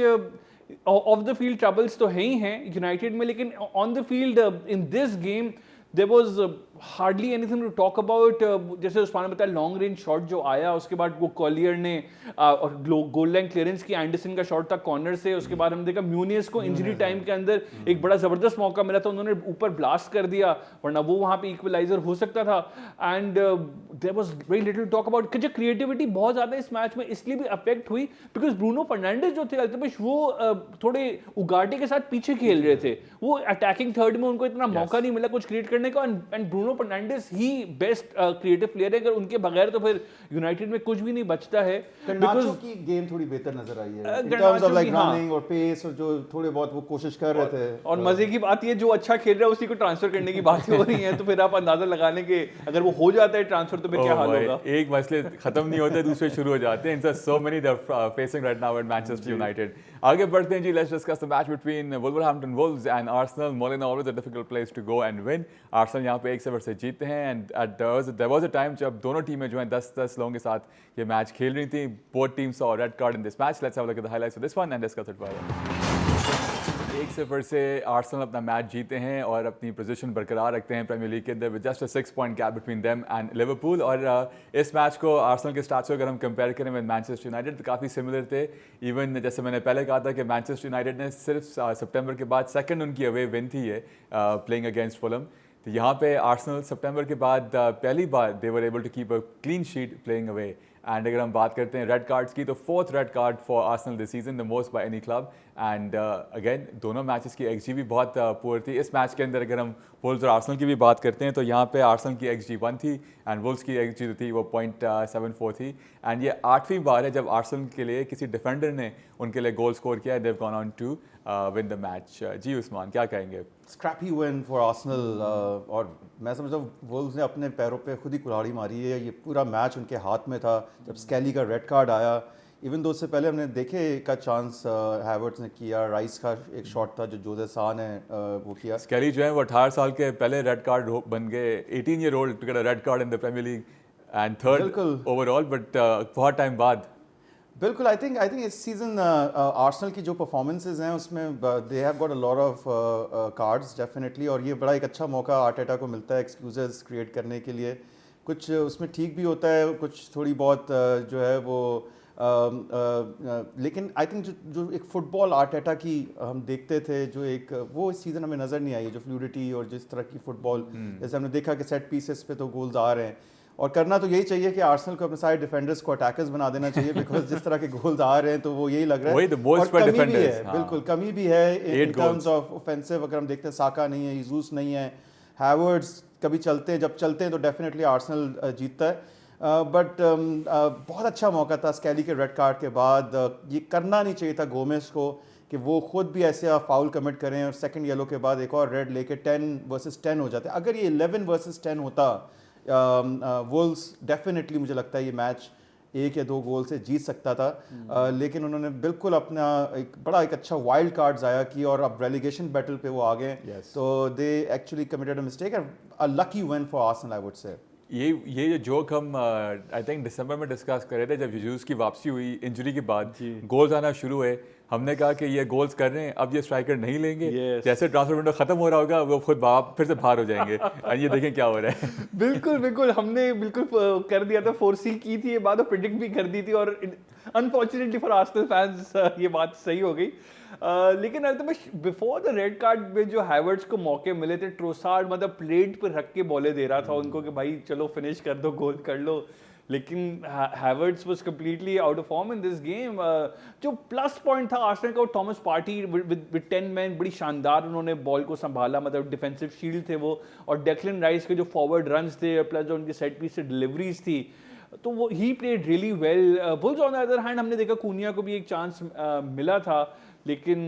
off the field troubles तो है ही हैं यूनाइटेड में, लेकिन on the field in this game there was hardly anything to talk about. जैसे उस्मान ने बताया लॉन्ग रेंज शॉट जो आया, उसके बाद वो कॉलियर ने और गोल लाइन क्लियरेंस की, एंडरसन का शॉट था कॉर्नर से, उसके बाद हमने देखा म्यूनियस को इंजरी टाइम के अंदर एक बड़ा जबरदस्त मौका मिला था, उन्होंने ऊपर ब्लास्ट कर दिया, वरना वो वहां पे इक्वलाइजर हो सकता था। And there was very little talk about कि जो क्रिएटिविटी बहुत ज्यादा इस मैच में इसलिए भी अफेक्ट हुई बिकॉज ब्रूनो फर्नांडिस जो थे अल्तमिश वो थोड़े उगाटे के साथ पीछे खेल रहे थे, वो अटैकिंग थर्ड में उनको इतना मौका नहीं मिला कुछ क्रिएट करने का। एंड ब्रूनो फर्नांडिस ही बेस्ट क्रिएटिव प्लेयर है, अगर उनके बगैर तो फिर यूनाइटेड में कुछ भी नहीं बचता है। कर्नाचो की गेम थोड़ी बेहतर नजर आई है in terms of like running और पेस, और जो थोड़े बहुत वो कोशिश कर रहे थे। और मजे की बात ये जो अच्छा खेल रहा है उसी को ट्रांसफर करने की बातें हो रही हैं, तो फिर आप अंदाजा लगा लें कि अगर वो हो जाता है ट्रांसफर तो फिर क्या हाल होगा। एक मसले खत्म नहीं होते दूसरे शुरू हो जाते हैं। So many facing right now at Manchester United. आगे बढ़ते हैं जी, let's discuss the match between Wolverhampton Wolves and Arsenal. Molineux always a difficult place to go and win. Arsenal यहाँ पे 1-0 से जीतते हैं and there was a time जब दोनों टीमें जो हैं 10-10 लोगों के साथ ये मैच खेल रही थी। Both teams saw red card in this match. Let's have a look at the highlights of this one and discuss it further. 1-0 से आर्सेनल अपना मैच जीते हैं और अपनी पोजीशन बरकरार रखते हैं प्रीमियर लीग के अंदर with just a 6 point gap between them and Liverpool. और इस मैच को आर्सेनल के स्टार्ट से अगर हम कंपेयर करें विद मैनचेस्टर यूनाइटेड तो काफ़ी सिमिलर थे। इवन जैसे मैंने पहले कहा था कि मैनचेस्टर यूनाइटेड ने सिर्फ सितंबर के बाद सेकंड उनकी अवे विन थी ये प्लेइंग अगेंस्ट फुलम। तो यहाँ पे आर्सेनल सितंबर के बाद पहली बार they were able to keep a clean sheet playing away. And अगर हम बात करते हैं रेड कार्ड्स की तो 4th red card for Arsenal this season, the most by any club. And again दोनों मैचेस की एक्सजी भी बहुत पुअर थी। इस मैच के अंदर अगर हम वुल्व्स और आर्सेनल की भी बात करते हैं तो यहाँ पे आर्सेनल की एक्सजी 1 थी एंड वुल्व्स की एक्सजी जो थी वो 0.74 थी। एंड ये 8वीं बार है जब आर्सेनल के लिए किसी डिफेंडर ने उनके लिए गोल स्कोर किया है। They've gone on to win the match. जी उस्मान क्या कहेंगे? स्क्रैपी विन फॉर आर्सेनल, और मैं समझता हूँ वुल्व्स ने अपने पैरों पे खुद ही कुल्हाड़ी मारी है। ये पूरा मैच उनके हाथ में था जब स्केली का रेड कार्ड आया। इवन दो उससे पहले हमने देखे का चांस हैवर्ट्स ने किया, राइस का एक शॉट था जो जोसे सा ने वो किया। स्केली जो है वो 18 साल के पहले रेड कार्ड बन गए, 18 year old to get a red card in the Premier League and third overall, but बहुत टाइम बाद। बिल्कुल, आई थिंक इस सीज़न आर्सेनल की जो परफॉर्मेंसेज हैं उसमें they have got a lot of cards definitely, और ये बड़ा एक अच्छा मौका आर्टेटा को मिलता है एक्सक्यूजेस क्रिएट करने के लिए। कुछ उसमें ठीक भी होता है, कुछ थोड़ी बहुत जो है वो लेकिन आई थिंक जो एक फुटबॉल आर्टेटा की हम देखते थे, जो एक वो इस सीज़न हमें नज़र नहीं आई, जो फ्लूडिटी और जिस तरह की फुटबॉल जैसे हमने देखा कि सेट पीसेस पे तो गोल्स आ रहे हैं। और करना तो यही चाहिए कि आर्सेनल को अपने सारे डिफेंडर्स को अटैकर्स बना देना चाहिए, बिकॉज जिस तरह के गोल्स आ रहे हैं तो वो यही लग रहा है। और कमी भी है, बिल्कुल कमी भी है इन टर्म्स ऑफ ऑफेंसिव। अगर हम देखते हैं साका नहीं है, यूसूस नहीं है, हैवर्ड्स कभी चलते हैं, जब चलते हैं तो डेफिनेटली आर्सेनल जीतता है। बट बहुत अच्छा मौका था स्केली के रेड कार्ड के बाद। ये करना नहीं चाहिए था गोमेस को कि वो खुद भी ऐसे फाउल कमिट करें और सेकंड येलो के बाद एक और रेड लेके 10 वर्सेस 10 हो जाते। अगर ये 11 वर्सेस 10 होता वुल्व्स डेफिनेटली मुझे लगता है ये मैच 1 या 2 गोल से जीत सकता था। लेकिन उन्होंने बिल्कुल अपना एक अच्छा वाइल्ड कार्ड ज़ाया की और अब रेलीगेशन बैटल पे वो आ गए। तो they actually committed a mistake, a lucky win for Arsenal I would से। ये जो जोक हम आई थिंक दिसंबर में डिस्कस कर रहे थे जब यूसूस की वापसी हुई इंजरी के बाद, गोल्स आना शुरू हुए, हमने कहा कि ये गोल्स कर रहे हैं अब ये स्ट्राइकर नहीं लेंगे। जैसे ट्रांसफर विंडो खत्म हो रहा होगा वो खुद फिर से बाहर हो जाएंगे। और ये देखें क्या हो रहा है। बिल्कुल बिल्कुल, हमने बिल्कुल कर दिया था, फोरसी की थी ये बात और प्रिडिक्ट भी कर दी थी, और अनफॉर्चुनेटली फॉर आर्सेनल फैंस ये बात सही हो गई। लेकिन ultimately before the red card में जो हैवर्ट्स को मौके मिले थे, ट्रोसार्ड मतलब प्लेट पर रख के बॉलें दे रहा था उनको कि भाई चलो फिनिश कर दो, गोल कर लो, लेकिन Havertz was completely out of form in this game. जो प्लस पॉइंट था आर्सेनल का, थॉमस पार्टी विद 10 मैन बड़ी शानदार उन्होंने बॉल को संभाला, मतलब डिफेंसिव शील्ड थे वो, और डेक्लन राइस के जो फॉरवर्ड रन्स थे प्लस जो उनकी सेट पीस से डिलीवरीज थी, तो वो he played really well. Wolves on the other hand हमने देखा कूनिया को भी एक चांस मिला था, लेकिन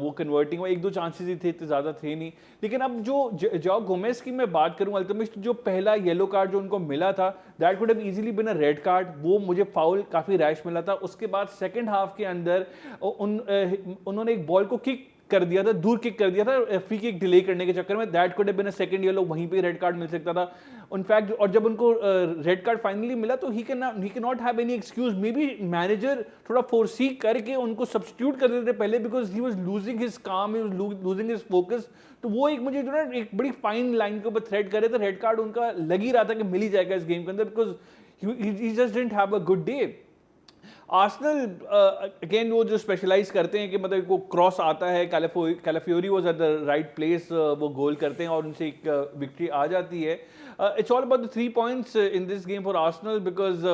वो कन्वर्टिंग में 1-2 चांसेस ही थे, इतने ज़्यादा थे नहीं। लेकिन अब जो जॉ गोमेस की मैं बात करूँ, अल्टीमेटली जो पहला येलो कार्ड जो उनको मिला था that would have easily been a red card, वो मुझे फाउल काफ़ी रैश मिला था। उसके बाद सेकंड हाफ के अंदर उन्होंने एक बॉल को किक कर दिया था, दूर किक कर दिया था फ्री किक डिले करने के चक्कर में, that could have been a second yellow, वहीं पे रेड कार्ड मिल सकता था इनफैक्ट। और जब उनको रेड कार्ड फाइनली मिला तो he can not have any excuse, may be manager थोड़ा फोर्सी करके उनको सब्स्टिट्यूट कर देते पहले, because he was losing his calm, he was losing his focus. तो वो एक मुझे जो ना एक बड़ी फाइन लाइन के ऊपर थ्रेड करे, तो रेड कार्ड उनका लग ही रहा था कि मिल ही जाएगा इस गेम के अंदर, because he just didn't have a good day। Arsenal again वो जो स्पेशलाइज करते हैं कि मतलब वो क्रॉस आता है, Calafiori was at the right place, वो गोल करते हैं और उनसे एक विक्ट्री आ जाती है। It's all about the 3 points in this game for Arsenal, because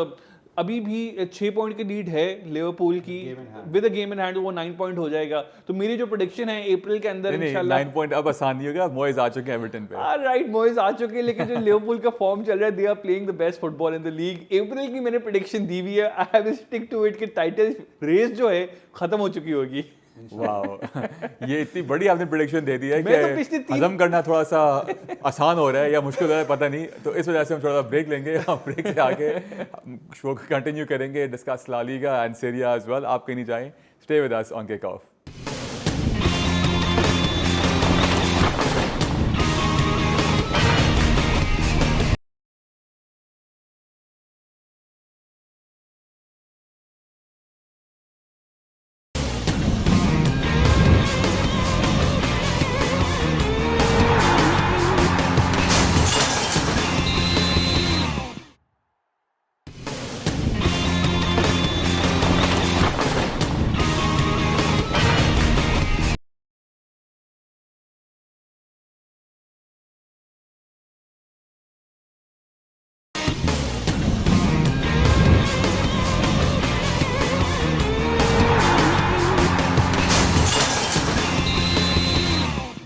अभी भी 6 पॉइंट की लीड है लिवरपूल की, with a game in hand वो 9 पॉइंट हो जाएगा। तो मेरी जो प्रेडिक्शन है अप्रैल के अंदर इंशाल्लाह 9 पॉइंट अब आसान नहीं होगा, मॉयस आ चुके हैं एवर्टन पे। राइट, मॉयस आ चुके हैं, लेकिन जो लिवरपूल का फॉर्म चल रहा है, they are playing the best football in the league. April की मैंने प्रेडिक्शन दी हुई है, I have stick to it कि टाइटल रेस जो है खत्म हो चुकी होगी। वाओ ये इतनी बड़ी आपने प्रेडिक्शन दे दी है मैं तो कि पिछले हजम करना थोड़ा सा आसान हो रहा है या मुश्किल हो रहा है पता नहीं, तो इस वजह से हम थोड़ा सा ब्रेक लेंगे। हम ब्रेक से आके शो को कंटिन्यू करेंगे, discuss La Liga and Serie A as well. आप कहीं नहीं जाएं, stay with us on kick off.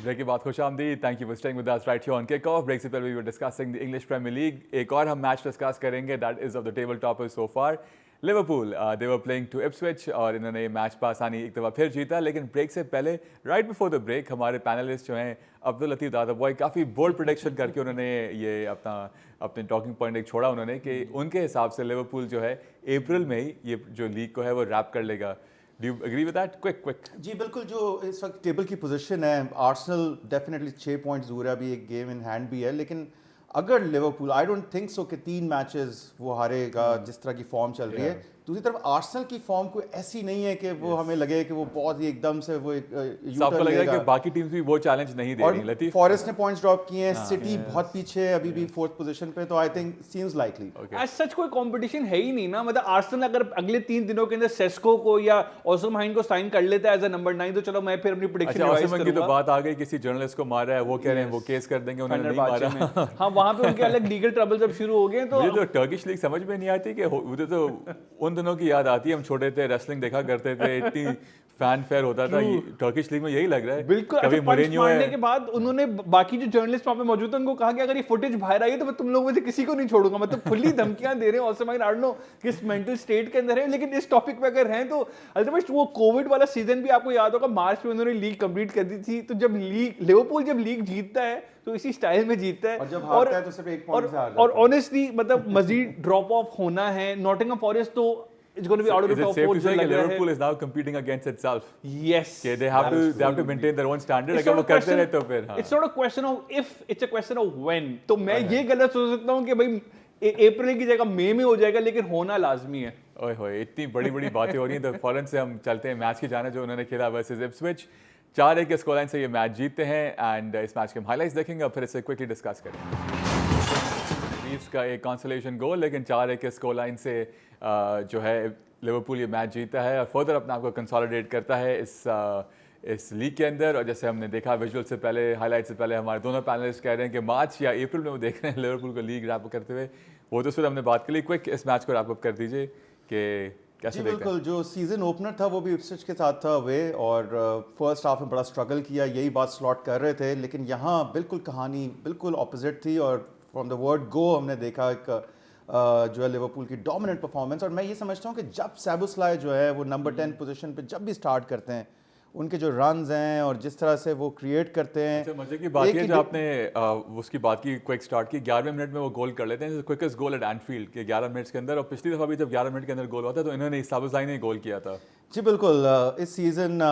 Break के बाद खुशामदीद, thank you for staying with us right here on kick off. Break से पहले we were discussing the English Premier League. एक और हम मैच डिस्कस करेंगे, that is of the table topper so far, Liverpool. They were playing to Ipswich और इन्होंने match पासानी एक दफ़ा फिर जीता। लेकिन ब्रेक से पहले, राइट बिफोर द ब्रेक, हमारे पैनलिस्ट जो हैं अब्दुल लतीफ़ दादा बॉय काफ़ी बोल्ड प्रेडिक्शन करके उन्होंने ये अपने टॉकिंग पॉइंट एक छोड़ा उन्होंने कि उनके हिसाब से लिवरपूल जो है अप्रैल में ही ये जो लीग को है वो रैप कर लेगा। Do you agree with that? Quick जी बिल्कुल, जो इस वक्त टेबल की पोजीशन है, आर्सेनल डेफिनेटली 6 पॉइंट्स दूर है, अभी एक गेम इन हैंड भी है। लेकिन अगर Liverpool, I don't think so कि 3 मैचेस वो हारेगा जिस तरह की फॉर्म चल रही है। दूसरी तरफ आर्सेनल की फॉर्म कोई ऐसी नहीं है कि वो हमें लगे कि वो बहुत ही एकदम से वो एक आपको लग रहा है कि बाकी टीम्स भी वो चैलेंज नहीं दे रही? लतीफ, फॉरेस्ट ने पॉइंट्स ड्रॉप किए हैं, सिटी बहुत पीछे है अभी भी 4th पोजीशन पे, तो I think seems likely as such कोई कंपटीशन है ही नहीं ना। मतलब आर्सेनल अगर अगले 3 दिनों के अंदर सेस्को को या ओसमहाइन को साइन कर लेता है एज अ नंबर 9, तो चलो मैं फिर अपनी प्रेडिक्शन रिवाइज ओसमन की तो बात आ गई, किसी जर्नलिस्ट को मारा है, वो कह रहे हैं वो केस कर देंगे, उन्होंने नहीं मारा। हाँ, वहां पे उनके अलग लीगल ट्रबल जब शुरू हो गए तो मुझे तो टर्किश लीग समझ में नहीं आती कि मुझे तो उन दिनों की याद आती है, हम छोटे थे, रेसलिंग देखा करते थे, इतनी फैन फेयर होता था। टर्किश लीग में यही लग रहा है बिल्कुल। कभी अच्छा, पंच मोरिन्यो मारने है। के बाद उन्होंने बाकी जो जर्नलिस्ट वहां पे मौजूद थे उनको कहा कि अगर ये फुटेज बाहर आई है तो मैं तुम लोगों में से किसी को नहीं छोड़ूंगा। मतलब खुली धमकियां दे रहे हैं ओसमहाइन, आई डोंट नो किस मेंटल स्टेट के अंदर है। लेकिन इस टॉपिक पे अगर हैं तो अल्टीमेटली वो कोविड वाला सीजन भी आपको याद होगा, मार्च में उन्होंने लीग कंप्लीट कर दी थी। तो जब लिवरपूल जब लीग जीतता है तो इसी स्टाइल में जीतता है, और जब हारता है तो सिर्फ 1 पॉइंट से हार जाता है। और ऑनेस्टली मतलब मजीद ड्रॉप ऑफ होना है। नॉटिंघम फॉरेस्ट तो it's going to be out of the Is it top safe 4 to जो say लग that रहा Liverpool है। is now competing against itself? Yes. Okay, they have to maintain their own standard. It's अगर not वो a करते question- रहे तो फिर हाँ। It's not a question of if, it's a question of when. तो मैं ये गलत सोच सकता हूँ कि भाई अप्रैल की जगह मई में हो जाएगा, लेकिन होना लाजमी है। ओए होए, इतनी बड़ी बड़ी बातें हो रही हैं। तो फौरन से हम चलते हैं मैच की जाने जो उन्होंने खेला वर्सेस इप्सविच। 4-1 के स्कोर लाइन से ये मैच जीतते हैं एंड इस मैच के हम हाइलाइट्स देखेंगे और फिर इसे क्विकली डिस्कस करेंगे। लीड्स का एक कंसोलेशन गोल, लेकिन 4-1 के स्कोर लाइन से जो है लिवरपूल ये मैच जीता है और फर्दर अपने आप को कंसोलिडेट करता है इस लीग के अंदर। और जैसे हमने देखा विजुअल से पहले, हाईलाइट से पहले, हमारे दोनों पैनलिस्ट कह रहे हैं कि मार्च या अप्रैल में वो देख रहे हैं लिवरपूल को लीग रैप करते हुए। वो तो फिर हमने बात कर ली। क्विक इस मैच को रैप अप कर दीजिए कि कैसे जी देखते हैं? बिल्कुल, जो सीजन ओपनर था वो भी इप्सविच के साथ था वे, और फर्स्ट हाफ में बड़ा स्ट्रगल किया, यही बात स्लॉट कर रहे थे। लेकिन यहाँ बिल्कुल कहानी बिल्कुल ऑपोजिट थी और फ्रॉम द वर्ड गो हमने देखा एक जो है लिवरपूल की डोमिनेंट परफॉर्मेंस। और मैं ये समझता हूँ कि जब सैबोस्लाय जो है वो नंबर 10 पोजीशन पे जब भी स्टार्ट करते हैं, उनके जो रन्स हैं और जिस तरह से वो क्रिएट करते हैं। अच्छा, मजे की बात एक है ही जो आपने उसकी बात की क्विक स्टार्ट की, 11वें मिनट में वो गोल कर लेते हैं, क्विकेस्ट गोल एट एंफील्ड के 11 मिनट्स के अंदर। और पिछली दफ़ा भी जब 11 मिनट के अंदर गोल होता है तो इन्होंने साबुज़ाई ने गोल किया था। जी बिल्कुल। इस सीज़न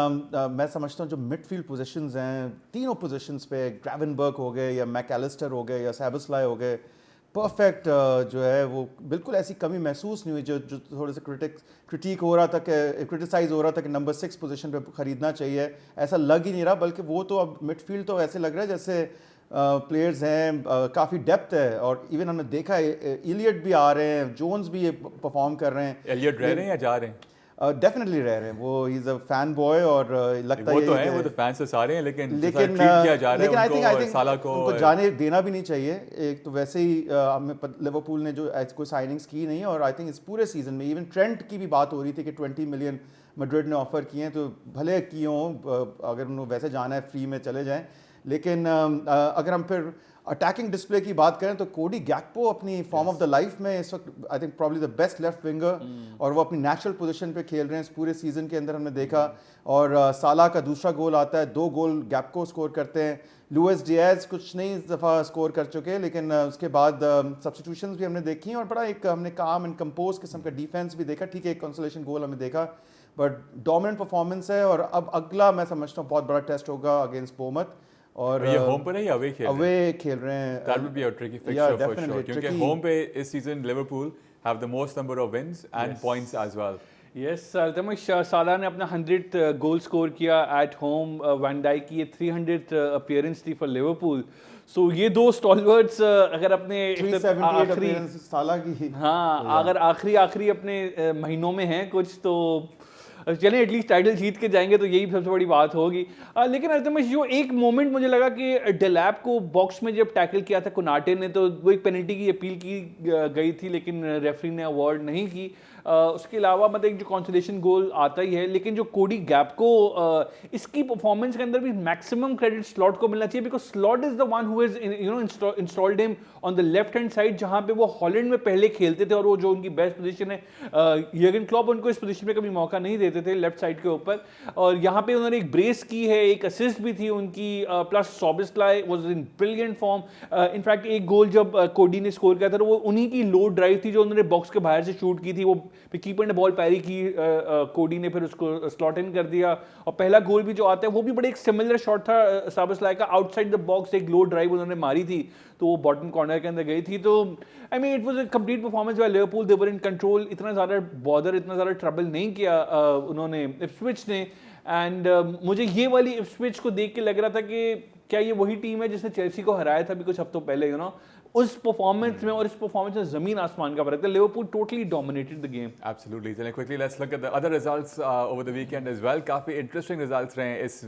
मैं समझता हूँ जो मिडफील्ड पोजीशंस हैं, तीनों पोजीशंस पे ग्रेवेनबर्ग हो गए या मैकएलिस्टर हो गए या सैबसलाई हो गए, परफेक्ट जो है वो बिल्कुल ऐसी कमी महसूस नहीं हुई जो जो थोड़े से क्रिटिक हो रहा था कि क्रिटिसाइज हो रहा था कि नंबर 6 पोजीशन पे खरीदना चाहिए, ऐसा लग ही नहीं रहा। बल्कि वो तो अब मिडफील्ड तो ऐसे लग रहा है जैसे प्लेयर्स हैं, काफ़ी डेप्थ है। और इवन हमने देखा है इलियट भी आ रहे हैं, जोन्स भी ये परफॉर्म कर रहे हैं। एलियट रह रहे हैं या जा रहे हैं? डेफिनेटली रह रहे हैं, वो he is a fan boy और लगता वो है तो है, वो तो फैंस तो सारे हैं, लेकिन लेकिन ट्रीट किया जा रहा लेकिन है आई उनको थिंक और साला को। उनको जाने देना भी नहीं चाहिए। एक तो वैसे ही हमें लिवरपूल ने जो कोई साइनिंग्स की नहीं, और आई थिंक इस पूरे सीजन में इवन ट्रेंट की भी बात हो रही थी कि 20 मिलियन मैड्रिड ने ऑफर किए हैं, तो भले किए हों, अगर उन्होंने वैसे जाना है फ्री में चले जाएं। लेकिन अगर हम फिर अटैकिंग डिस्प्ले की बात करें तो कोडी गैक्पो अपनी फॉर्म ऑफ द लाइफ में इस वक्त I think probably the best left winger, और वो अपनी नेचुरल पोजीशन पे खेल रहे हैं इस पूरे सीजन के अंदर हमने देखा। और साला का दूसरा गोल आता है, 2 गोल गैक्पो स्कोर करते हैं। लुइस डियाज कुछ नहीं इस दफ़ा स्कोर कर चुके, लेकिन उसके बाद सब्स्टिट्यूशंस भी हमने देखी और बड़ा एक हमने काम एंड कंपोज किस्म का डिफेंस भी देखा। ठीक है, एक कंसोलेशन गोल हमें देखा, बट डोमिनेंट परफॉर्मेंस है। और अब अगला मैं समझता हूँ बहुत बड़ा टेस्ट होगा अगेंस्ट बोमत। और ये होम पर है या अवे खेल रहे हैं? अवे खेल रहे हैं। That would be a tricky fixture Yeah, for definitely sure. क्योंकि tricky. home पे इस season Liverpool have the most number of wins and Yes. points as well. Yes, Altamish Salah ने अपना 100th गोल स्कोर किया at home. Van Dijk की ये 300th appearance थी for Liverpool. सो ये दो स्टॉलवर्ड्स अगर अपने 378 आखिरी, appearances साला की। हाँ, अगर आखिरी अपने महीनों में हैं कुछ, तो चलें एटलीस्ट टाइटल जीत के जाएंगे तो यही सबसे बड़ी बात होगी। लेकिन अल्तमिश जो एक मोमेंट मुझे लगा कि डेलैप को बॉक्स में जब टैकल किया था कोनाटे ने, तो वो एक पेनल्टी की अपील की गई थी, लेकिन रेफरी ने अवार्ड नहीं की। उसके अलावा मतलब एक जो कंसोलेशन गोल आता ही है, लेकिन जो कोडी गैप को इसकी परफॉर्मेंस के अंदर भी मैक्सिमम क्रेडिट स्लॉट को मिलना चाहिए, because slot is the one who is installed him on the left hand side, जहां पे वो हॉलैंड में पहले खेलते थे और वो जो उनकी बेस्ट पोजीशन है। यर्गन क्लॉप उनको इस पोजीशन में कभी मौका नहीं देते थे लेफ्ट साइड के ऊपर, और यहाँ पे उन्होंने एक ब्रेस की है, एक असिस्ट भी थी उनकी, plus Szoboszlai was in brilliant form. In fact एक गोल जब कोडी ने स्कोर किया था तो वो उन्हीं की लो ड्राइव थी जो उन्होंने बॉक्स के बाहर से शूट की थी, वो कीपर ने बॉल पैरी की, कोडी ने फिर उसको स्लॉट इन कर दिया। और पहला गोल भी जो आता है वो भी बड़े एक सिमिलर शॉट था सॉबिस्लाई का, आउटसाइड द बॉक्स एक लो ड्राइव उन्होंने मारी थी, तो वो बॉटम कॉर्नर के अंदर गई थी। तो I mean it was a complete performance by Liverpool, they were in control, इतना ज़्यादा बॉदर, इतना ज़्यादा ट्रबल नहीं किया उन्होंने इप्सविच ने। एंड मुझे ये वाली इप्सविच को देख के लग रहा था कि क्या ये वही टीम है जिसने चेल्सी को हराया था अभी कुछ हफ्तों पहले, यू नो, उस परफॉर्मेंस में और इस परफॉर्मेंस में जमीन आसमान का फर्क है। Liverpool totally dominated the game. Absolutely. Then quickly let's look at the other results over the weekend as well. काफी इंटरेस्टिंग रिजल्ट्स रहे इस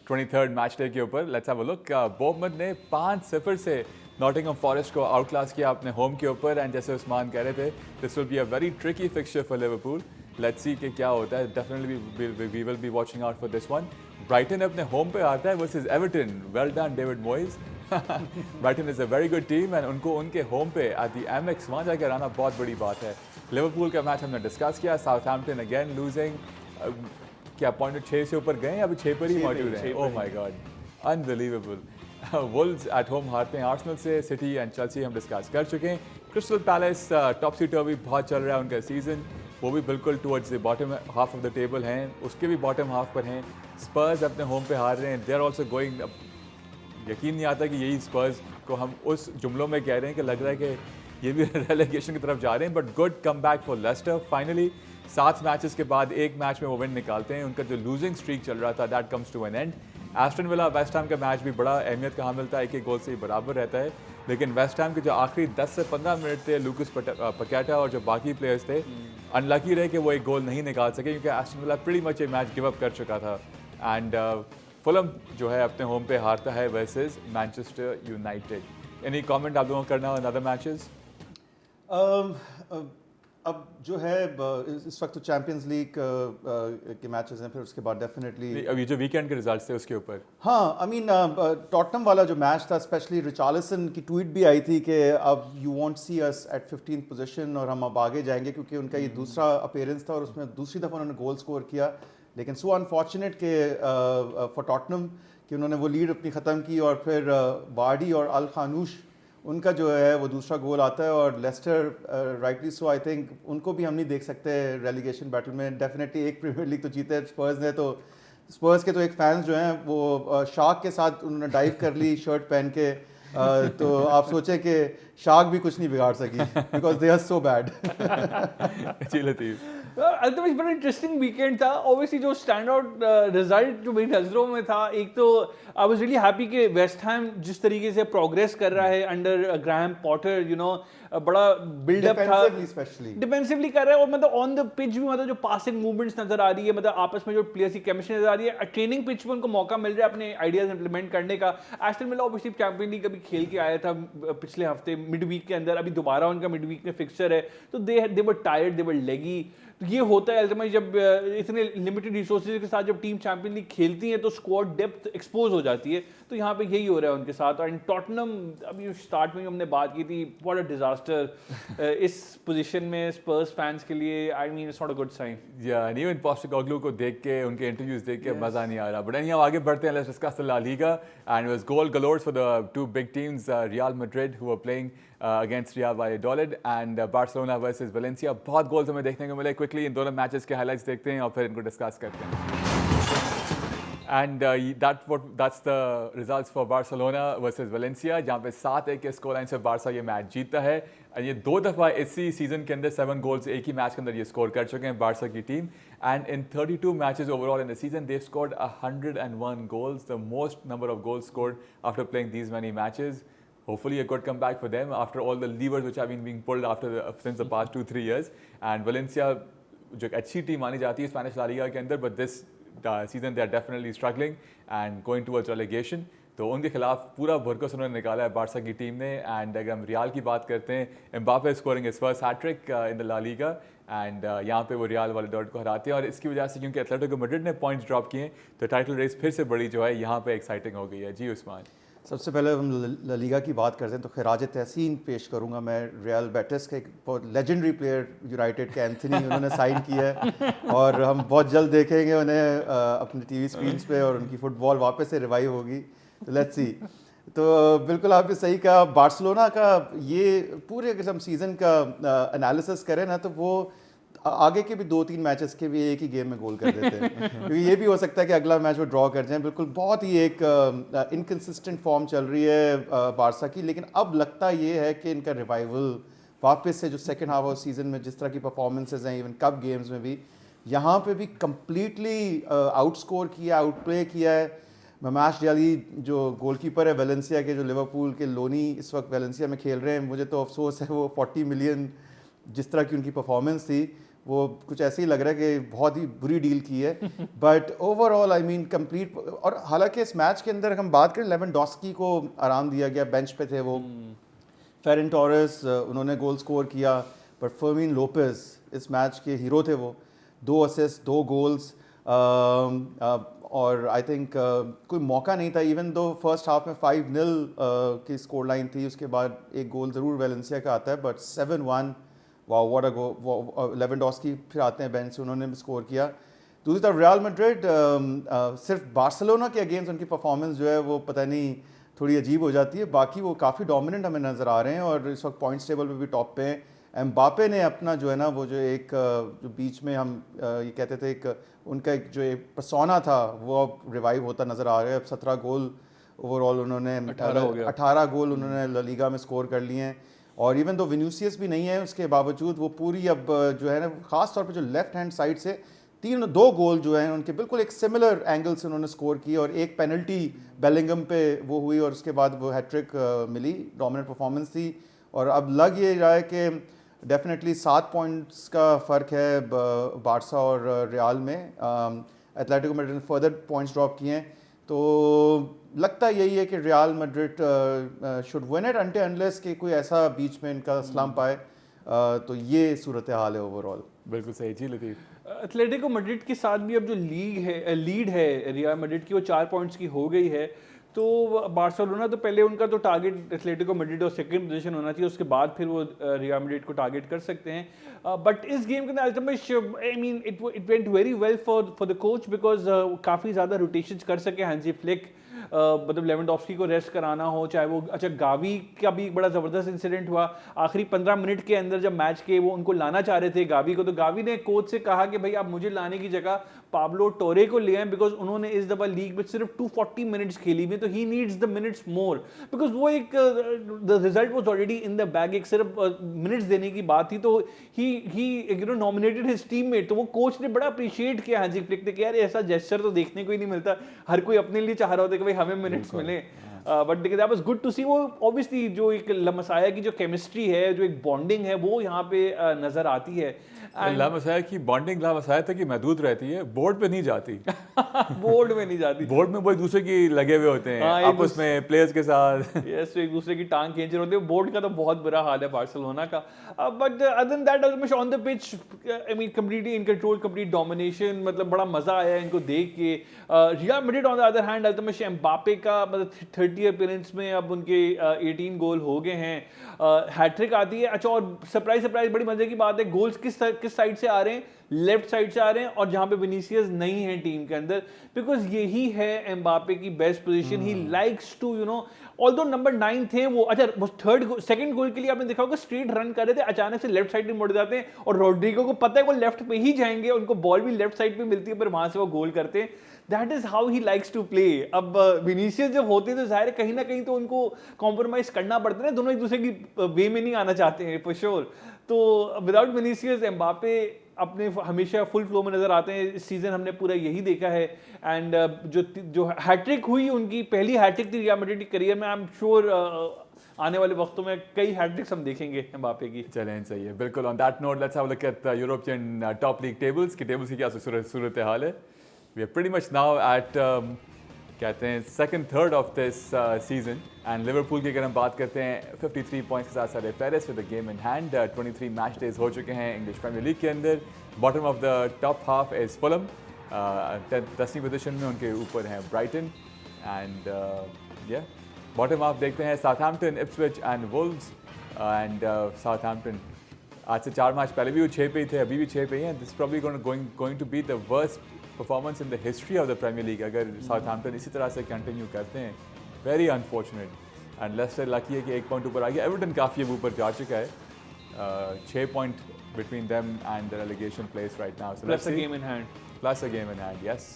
23rd मैच डे के ऊपर। Let's have a look. Bournemouth ने 5-0 से नॉटिंघम फॉरेस्ट को out class किया अपने होम के ऊपर, एंड जैसे उस्मान कह रहे थे, this will be a very tricky fixture for Liverpool. Let's see कि क्या होता है। Definitely we will be watching out for this one. Brighton अपने होम पे आता है versus Everton. Well done David Moyes. Brighton is a very good team and उनको उनके होम पे एट द एमेक्स वहाँ जाकर आना बहुत बड़ी बात है। लिवरपूल का मैच हमने डिस्कस किया। साउथहैम्पटन अगेन लूजिंग, क्या पॉइंट 6 से ऊपर गए, अभी 6 पर ही मौजूद हैं। Oh my God, unbelievable. Wolves at home हारते हैं आर्सेनल से। सिटी एंड चेल्सी हम डिस्कस कर चुके हैं। क्रिस्टल पैलेस टॉपसी टर्वी बहुत चल रहा है उनका सीजन, वो भी बिल्कुल towards the bottom half of the table हैं, उसके भी बॉटम हाफ पर हैं। स्पर्स अपने होम पे हार रहे हैं, दे आर ऑल्सो गोइंग। यकीन नहीं आता कि यही स्पर्स को हम उस जुमलों में कह रहे हैं कि लग रहा है कि ये भी रेलेगेशन की तरफ जा रहे हैं। But good come back for Leicester. Finally 7 matches के बाद एक मैच में वो विन निकालते हैं। उनका जो लूजिंग स्ट्रीक चल रहा था that comes to an end. Aston Villa West Ham का मैच भी बड़ा अहमियत का हामिल था, एक गोल से ही बराबर रहता है। लेकिन वेस्ट हैम के जो आखिरी 10 से 15 मिनट थे, लूकस पकैटा और जो बाकी प्लेयर्स थे अनलकी रहे कि वो एक गोल नहीं निकाल सके, क्योंकि एस्टन विला प्रीटी मच ये मैच गिव अप कर चुका था। एंड फुलम जो है अपने होम पे हारता है versus Manchester United. Any comment आप लोगों को करना अदर मैचेस? अब जो है इस वक्त तो चैंपियंस लीग के मैचेस हैं, फिर उसके बाद डेफिनेटली अभी जो वीकेंड के रिजल्ट्स थे उसके ऊपर। हाँ, आई मीन टॉटनम वाला जो मैच था, स्पेशली रिचार्लिसन की ट्वीट भी आई थी कि अब you won't see us at 15th position और हम अब आगे जाएंगे, क्योंकि उनका ये दूसरा अपीयरेंस था और उसमें दूसरी दफ़ा उन्होंने गोल स्कोर किया। लेकिन सो अनफॉर्चुनेट के फॉर टॉटनम कि उन्होंने वो लीड अपनी ख़त्म की और फिर वार्डी और अल खानूश उनका जो है वो दूसरा गोल आता है और Leicester rightly so I think उनको भी हम नहीं देख सकते रेलीगेशन बैटल में। डेफिनेटली एक प्रीमियर लीग तो जीते स्पर्स ने, तो स्पर्स के तो एक फैंस जो हैं वो शार्क के साथ उन्होंने डाइव कर ली शर्ट पहन के, तो आप सोचें कि शार्क भी कुछ नहीं बिगाड़ सकी because they are so bad. जी लतीफ़। अल्तमिश बड़ा इंटरेस्टिंग वीकेंड था। ऑब्वियसली जो स्टैंड आउट रिजल्ट जो मेरी नज़रों में था, एक तो आई वाज रियली हैप्पी कि वेस्ट हैम जिस तरीके से प्रोग्रेस कर रहा है under Graham Potter, you know बड़ा बिल्डअप था, डिफेंसिवली कर रहा है और मतलब ऑन द पिच भी मतलब जो पासिंग मूवमेंट्स नजर आ रही है, मतलब आपस में जो प्लेयर्स की केमिस्ट्री नजर आ रही है, ट्रेनिंग पिच पे उनको मौका मिल रहा है अपने आइडियाज इंप्लीमेंट करने का। Aston villa obviously champion league अभी खेल के आया था पिछले हफ्ते मिड वीक के अंदर, अभी दोबारा उनका मिड वीक में फिक्सचर है, तो दे वर टायर्ड, दे वर लेगी। तो ये होता है अल्टीमेटली जब इतने लिमिटेड रिसोर्सेज के साथ जब टीम चैंपियन लीग खेलती है तो स्क्वाड डेप्थ एक्सपोज हो जाती है, तो यहाँ पे यही हो रहा है उनके साथ। एंड टॉटनम, अभी स्टार्ट में हमने बात की थी, व्हाट अ डिजास्टर इस पोजीशन में स्पर्स फैंस के लिए। I mean it's not a good sign. या एंड इवन पोस्टेकोग्लू को देख के, उनके इंटरव्यूज देख के मजा नहीं आ रहा। बट एनीहाउ आगे बढ़ते हैं, let's discuss the La Liga and was goal galores for the two big teams, Real Madrid who were playing against Real Valladolid and Barcelona versus Valencia. बहुत गोल्स हमें देखने को मिले। क्विकली इन दोनों matches के हाइलाइट्स देखते हैं और फिर इनको डिस्कस करते हैं। And that's the results for Barcelona versus Valencia, जहाँ पे 7-1 के स्कोर लाइन से बारसा ये मैच जीता है। और ये 2 दफ़ा इसी सीजन के अंदर 7 गोल्स एक ही मैच के अंदर ये स्कोर कर चुके हैं बारसा की team. And in 32 matches overall in the season they've scored 101 goals, the most number of goals scored after playing these many matches. Hopefully a good comeback for them after all the levers which have been being pulled since the past 2-3 years. And Valencia जो एक अच्छी team मानी जाती है Spanish La Liga के अंदर, but this season they are definitely struggling and going towards relegation. तो उनके खिलाफ पूरा भरकस उन्होंने निकाला है बारसा की टीम ने। एंड अगर हम रियाल की बात करते हैं, Mbappe scoring his first hattrick in the La Liga and यहाँ पे वो रियाल वैलेडोलिड को हराते हैं। और इसकी वजह से क्योंकि एथलेटिको मैड्रिड ने पॉइंट्स ड्रॉप किए तो टाइटल रेस फिर से बड़ी जो है यहाँ पे एक्साइटिंग हो गई है। जी उस्मान। सबसे पहले हम ला लीगा की बात करते हैं तो खराज तहसीन पेश करूंगा मैं रियल बेटिस के एक बहुत लेजेंडरी प्लेयर यूनाइटेड के एंथनी, उन्होंने साइन किया है और हम बहुत जल्द देखेंगे उन्हें अपनी टीवी स्क्रीन्स पे और उनकी फुटबॉल वापस से रिवाइव होगी, तो लेट्स सी। तो बिल्कुल आपने सही कहा, बार्सिलोना का ये पूरे अगर हम सीज़न का एनालिसिस करें ना तो वो आगे के भी 2-3 मैचेस के भी एक ही गेम में गोल कर देते हैं क्योंकि ये भी हो सकता है कि अगला मैच वो ड्रॉ कर जाएं। बिल्कुल बहुत ही एक इनकन्सिस्टेंट फॉर्म चल रही है बारसा की, लेकिन अब लगता ये है कि इनका रिवाइवल वापस से जो सेकंड हाफ ऑफ सीजन में जिस तरह की परफॉर्मेंसेज हैं, इवन कप गेम्स में भी यहाँ पे भी कम्प्लीटली आउटस्कोर किया, आउटप्ले किया है। ममाश डियाली जो गोलकीपर है वेलेंसिया के, जो लिवरपूल के लोनी इस वक्त वेलेंसिया में खेल रहे हैं, मुझे तो अफसोस है वो 40 मिलियन जिस तरह की उनकी परफॉर्मेंस थी वो कुछ ऐसे ही लग रहा है कि बहुत ही बुरी डील की है। But overall I mean complete, और हालांकि इस मैच के अंदर हम बात करें लेवेंडोस्की को आराम दिया गया, बेंच पे थे वो। फेरन टोरेस उन्होंने गोल स्कोर किया, पर फर्मीन लोपेज इस मैच के हीरो थे वो, 2 असिस्ट 2 गोल्स। और आई थिंक कोई मौका नहीं था, इवन दो फर्स्ट हाफ में 5-0 की स्कोर लाइन थी, उसके बाद एक गोल ज़रूर वेलेंसिया का आता है, but 7-1 wow what a go. Lewandowski फिर आते हैं बेंच से, उन्होंने भी स्कोर किया। दूसरी तरफ रियल मैड्रिड सिर्फ बार्सिलोना के अगेंस्ट उनकी परफॉर्मेंस जो है वो पता नहीं थोड़ी अजीब हो जाती है, बाकी वो काफ़ी डोमिनेंट हमें नज़र आ रहे हैं और इस वक्त पॉइंट्स टेबल पे भी टॉप पे हैं। एम्बापे ने अपना जो है ना वो जो एक जो बीच में हम ये कहते थे एक उनका एक जो एक पर्सोना था वो अब रिवाइव होता नज़र आ रहा है। अब 17 गोल ओवरऑल उन्होंने 18 गोल उन्होंने ला लीगा में स्कोर कर लिए हैं। और इवन दो विन्यूसियस भी नहीं है उसके बावजूद वो पूरी अब जो है ना ख़ास तौर पे जो लेफ्ट हैंड साइड से 2 गोल जो हैं उनके बिल्कुल एक सिमिलर एंगल से उन्होंने स्कोर की, और एक पेनल्टी बेलिंगम पे वो हुई और उसके बाद वो हैट्रिक मिली। डोमिनेंट परफॉर्मेंस थी और अब लग ये रहा है कि डेफिनेटली 7 पॉइंट्स का फ़र्क है बारसा और रियाल में। एथलेटिको मैड्रिड ने फर्दर पॉइंट्स ड्रॉप किए हैं, तो लगता यही है कि real Madrid should win it until unless कि कोई ऐसा बीच में इनका स्लम्प आए। तो ये सूरत हाल है ओवरऑल। बिल्कुल सही। जी लतीफ़। एथलेटिको मैड्रिड के साथ भी अब जो लीड है रियल मैड्रिड की वो 4 पॉइंट्स की हो गई है, तो बार्सिलोना तो पहले उनका तो टारगेट एथलेटिको मैड्रिड और सेकंड पोजीशन होना चाहिए, उसके बाद फिर वो रियल मैड्रिड को टारगेट कर सकते हैं। बट इस गेम के अंदर ultimate I mean it went very well for the coach because काफ़ी ज़्यादा रोटेशंस कर सके हैंजी फ्लिक। मतलब लेवेंडोव्स्की को रेस्ट कराना हो, चाहे वो अच्छा गावी का भी एक बड़ा ज़बरदस्त इंसिडेंट हुआ आखिरी 15 मिनट के अंदर जब मैच के वो उनको लाना चाह रहे थे गावी को, तो गावी ने कोच से कहा कि भाई आप मुझे लाने की जगह पाब्लो टोरे को ले आए बिकॉज उन्होंने इस दफा लीग में सिर्फ 240 मिनट्स खेली हुई, तो he needs the minutes more because वो एक the result was already in the bag, एक सिर्फ मिनट्स देने की बात थी। तो he you know nominated his teammate, तो वो कोच ने बड़ा अप्रिशिएट किया हांजी फ्लिक ने कि यार ऐसा जेस्चर तो देखने को ही नहीं मिलता, हर कोई अपने लिए चाह रहा होता है कि भाई हमें मिनट्स मिले। But that was good to see. वो ऑब्वियसली जो एक लमसाया की जो केमिस्ट्री है, जो एक बॉन्डिंग है, वो यहाँ पे नजर आती है। लामसाया की बॉन्डिंग लामसाया तक की महदूद रहती है, बोर्ड पे नहीं जाती। बोर्ड में नहीं जाती, बोर्ड में वो एक दूसरे की लगे हुए होते हैं हाँ, आपस में प्लेयर्स के साथ। यस, एक दूसरे की टांग खींच रहे होते हैं। बोर्ड का तो बहुत बुरा हाल है बार्सिलोना का। But other than that almost on the pitch I mean completely in control, complete domination, मतलब बड़ा मजा आया इनको देख के। Real Madrid on the other hand ultimate Mbappe का मतलब 30 अपीयरेंस में अब उनके 18 गोल हो गए हैं, हैट्रिक आती है। अच्छा, और सरप्राइज बड़ी मजे की बात है, गोल्स किस साइड से आ रहे हैं, लेफ्ट साइड से आ रहे हैं, और जहां पे विनीसियस नहीं है टीम के अंदर, बिकॉज यही है एम्बापे की best position. He likes to you know, although number 9 थे वो, अच्छा वो सेकंड गोल के लिए आपने देखा होगा स्ट्रेट रन कर रहे थे, अचानक से लेफ्ट साइड में मुड़ जाते हैं, और रोड्रिगो को पता है वो लेफ्ट पे ही जाएंगे, उनको बॉल भी लेफ्ट साइड पे मिलती है, पर वहां से वो गोल करते हैं। That is how he likes to play. अब विनीसियस जब होते हैं तो जाहिर है कहीं ना कहीं तो उनको कॉम्प्रोमाइज करना पड़ता है, दोनों एक दूसरे की वे में नहीं आना चाहते हैं फॉर श्योर। तो विदाउट विनीसियस एम्बापे अपने हमेशा फुल फ्लो में नजर आते हैं। इस सीजन हमने पूरा यही देखा है। एंड जो हैट्रिक हुई, उनकी पहली हैट्रिक थी रियल मैड्रिड की करियर में। आई एम श्योर आने वाले वक्तों में कई हैट्रिक्स हम देखेंगे एम्बापे की। चलें, सही है, बिल्कुल। On that note let's have a look at the European top league tables की क्या सूरत हाल है। We are pretty much now at कहते हैं second third of this season, and Liverpool की अगर हम बात करते हैं 53 पॉइंट्स के साथ सारे Paris with the game in hand. 23 match days हो चुके हैं इंग्लिश प्रीमियर लीग के अंदर। Bottom of the top half is Fulham, 10वीं पोजीशन में उनके ऊपर हैं ब्राइटन, एंड बॉटम हाफ देखते हैं Southampton, Ipswich and Wolves. And Southampton आज से 4 मैच पहले भी वो 6 पे ही थे, अभी भी 6 पे ही हैं। This probably going to be the worst performance in the history of the Premier League अगर साउथहैम्पटन इसी तरह से कंटिन्यू करते हैं। Very unfortunate. And Leicester lucky है कि 1 पॉइंट ऊपर आ गया। एवर्टन काफ़ी अब ऊपर जा चुका है, 6 point between them and the relegation place right now. So plus a game in hand, yes.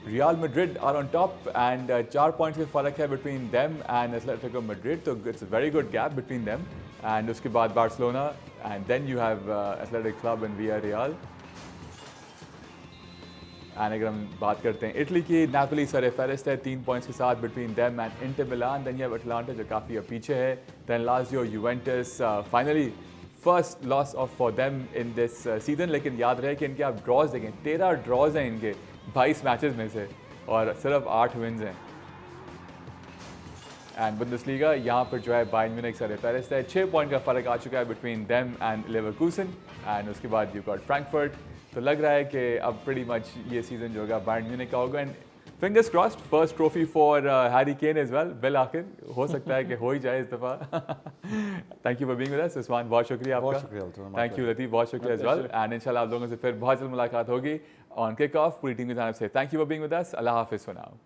Real Madrid are on top, and 4 points का फर्क है between them and Atletico Madrid, तो it's a very good gap between them. And उसके बाद Barcelona, and then you have Athletic Club and Villarreal. And अगर हम बात करते हैं इटली की, नापोली सर फेरिस्ट है 3 पॉइंट्स के साथ between them and Inter Milan. Then you have Atalanta जो काफ़ी पीछे है। Then Lazio, Juventus, finally first loss of for them in this season. लेकिन याद रहे कि इनके आप ड्रॉज देखें, 13 ड्रॉज हैं इनके 22 मैचेस में से, और सिर्फ 8 विन्स हैं। एंड बुंदेसलीगा यहाँ पर जो है बायर्न म्यूनिख सर फेरिस्ट है, 6 पॉइंट का फ़र्क आ चुका है between them and Leverkusen. And उसके बाद यू गॉट फ्रैंकफर्ट। तो लग रहा है कि अब प्रीटी मच ये सीज़न जो होगा बायर्न म्यूनिख का होगा। And fingers crossed, first trophy for Harry Kane as well. बिल आखिर हो सकता है कि हो ही जाए इस दफ़ा। Thank you for being with अस उस्मान, बहुत शुक्रिया आपका। बहुत शुक्रिया अल्तुर, थैंक यू लतीफ़, बहुत शुक्रिया एज वेल। एंड इंशाल्लाह आप लोगों से फिर बहुत जल्द मुलाकात होगी ऑन किक ऑफ पूरी टीम की जानब से। Thank you for being with us. अल्लाह हाफिज़ फॉर नाउ।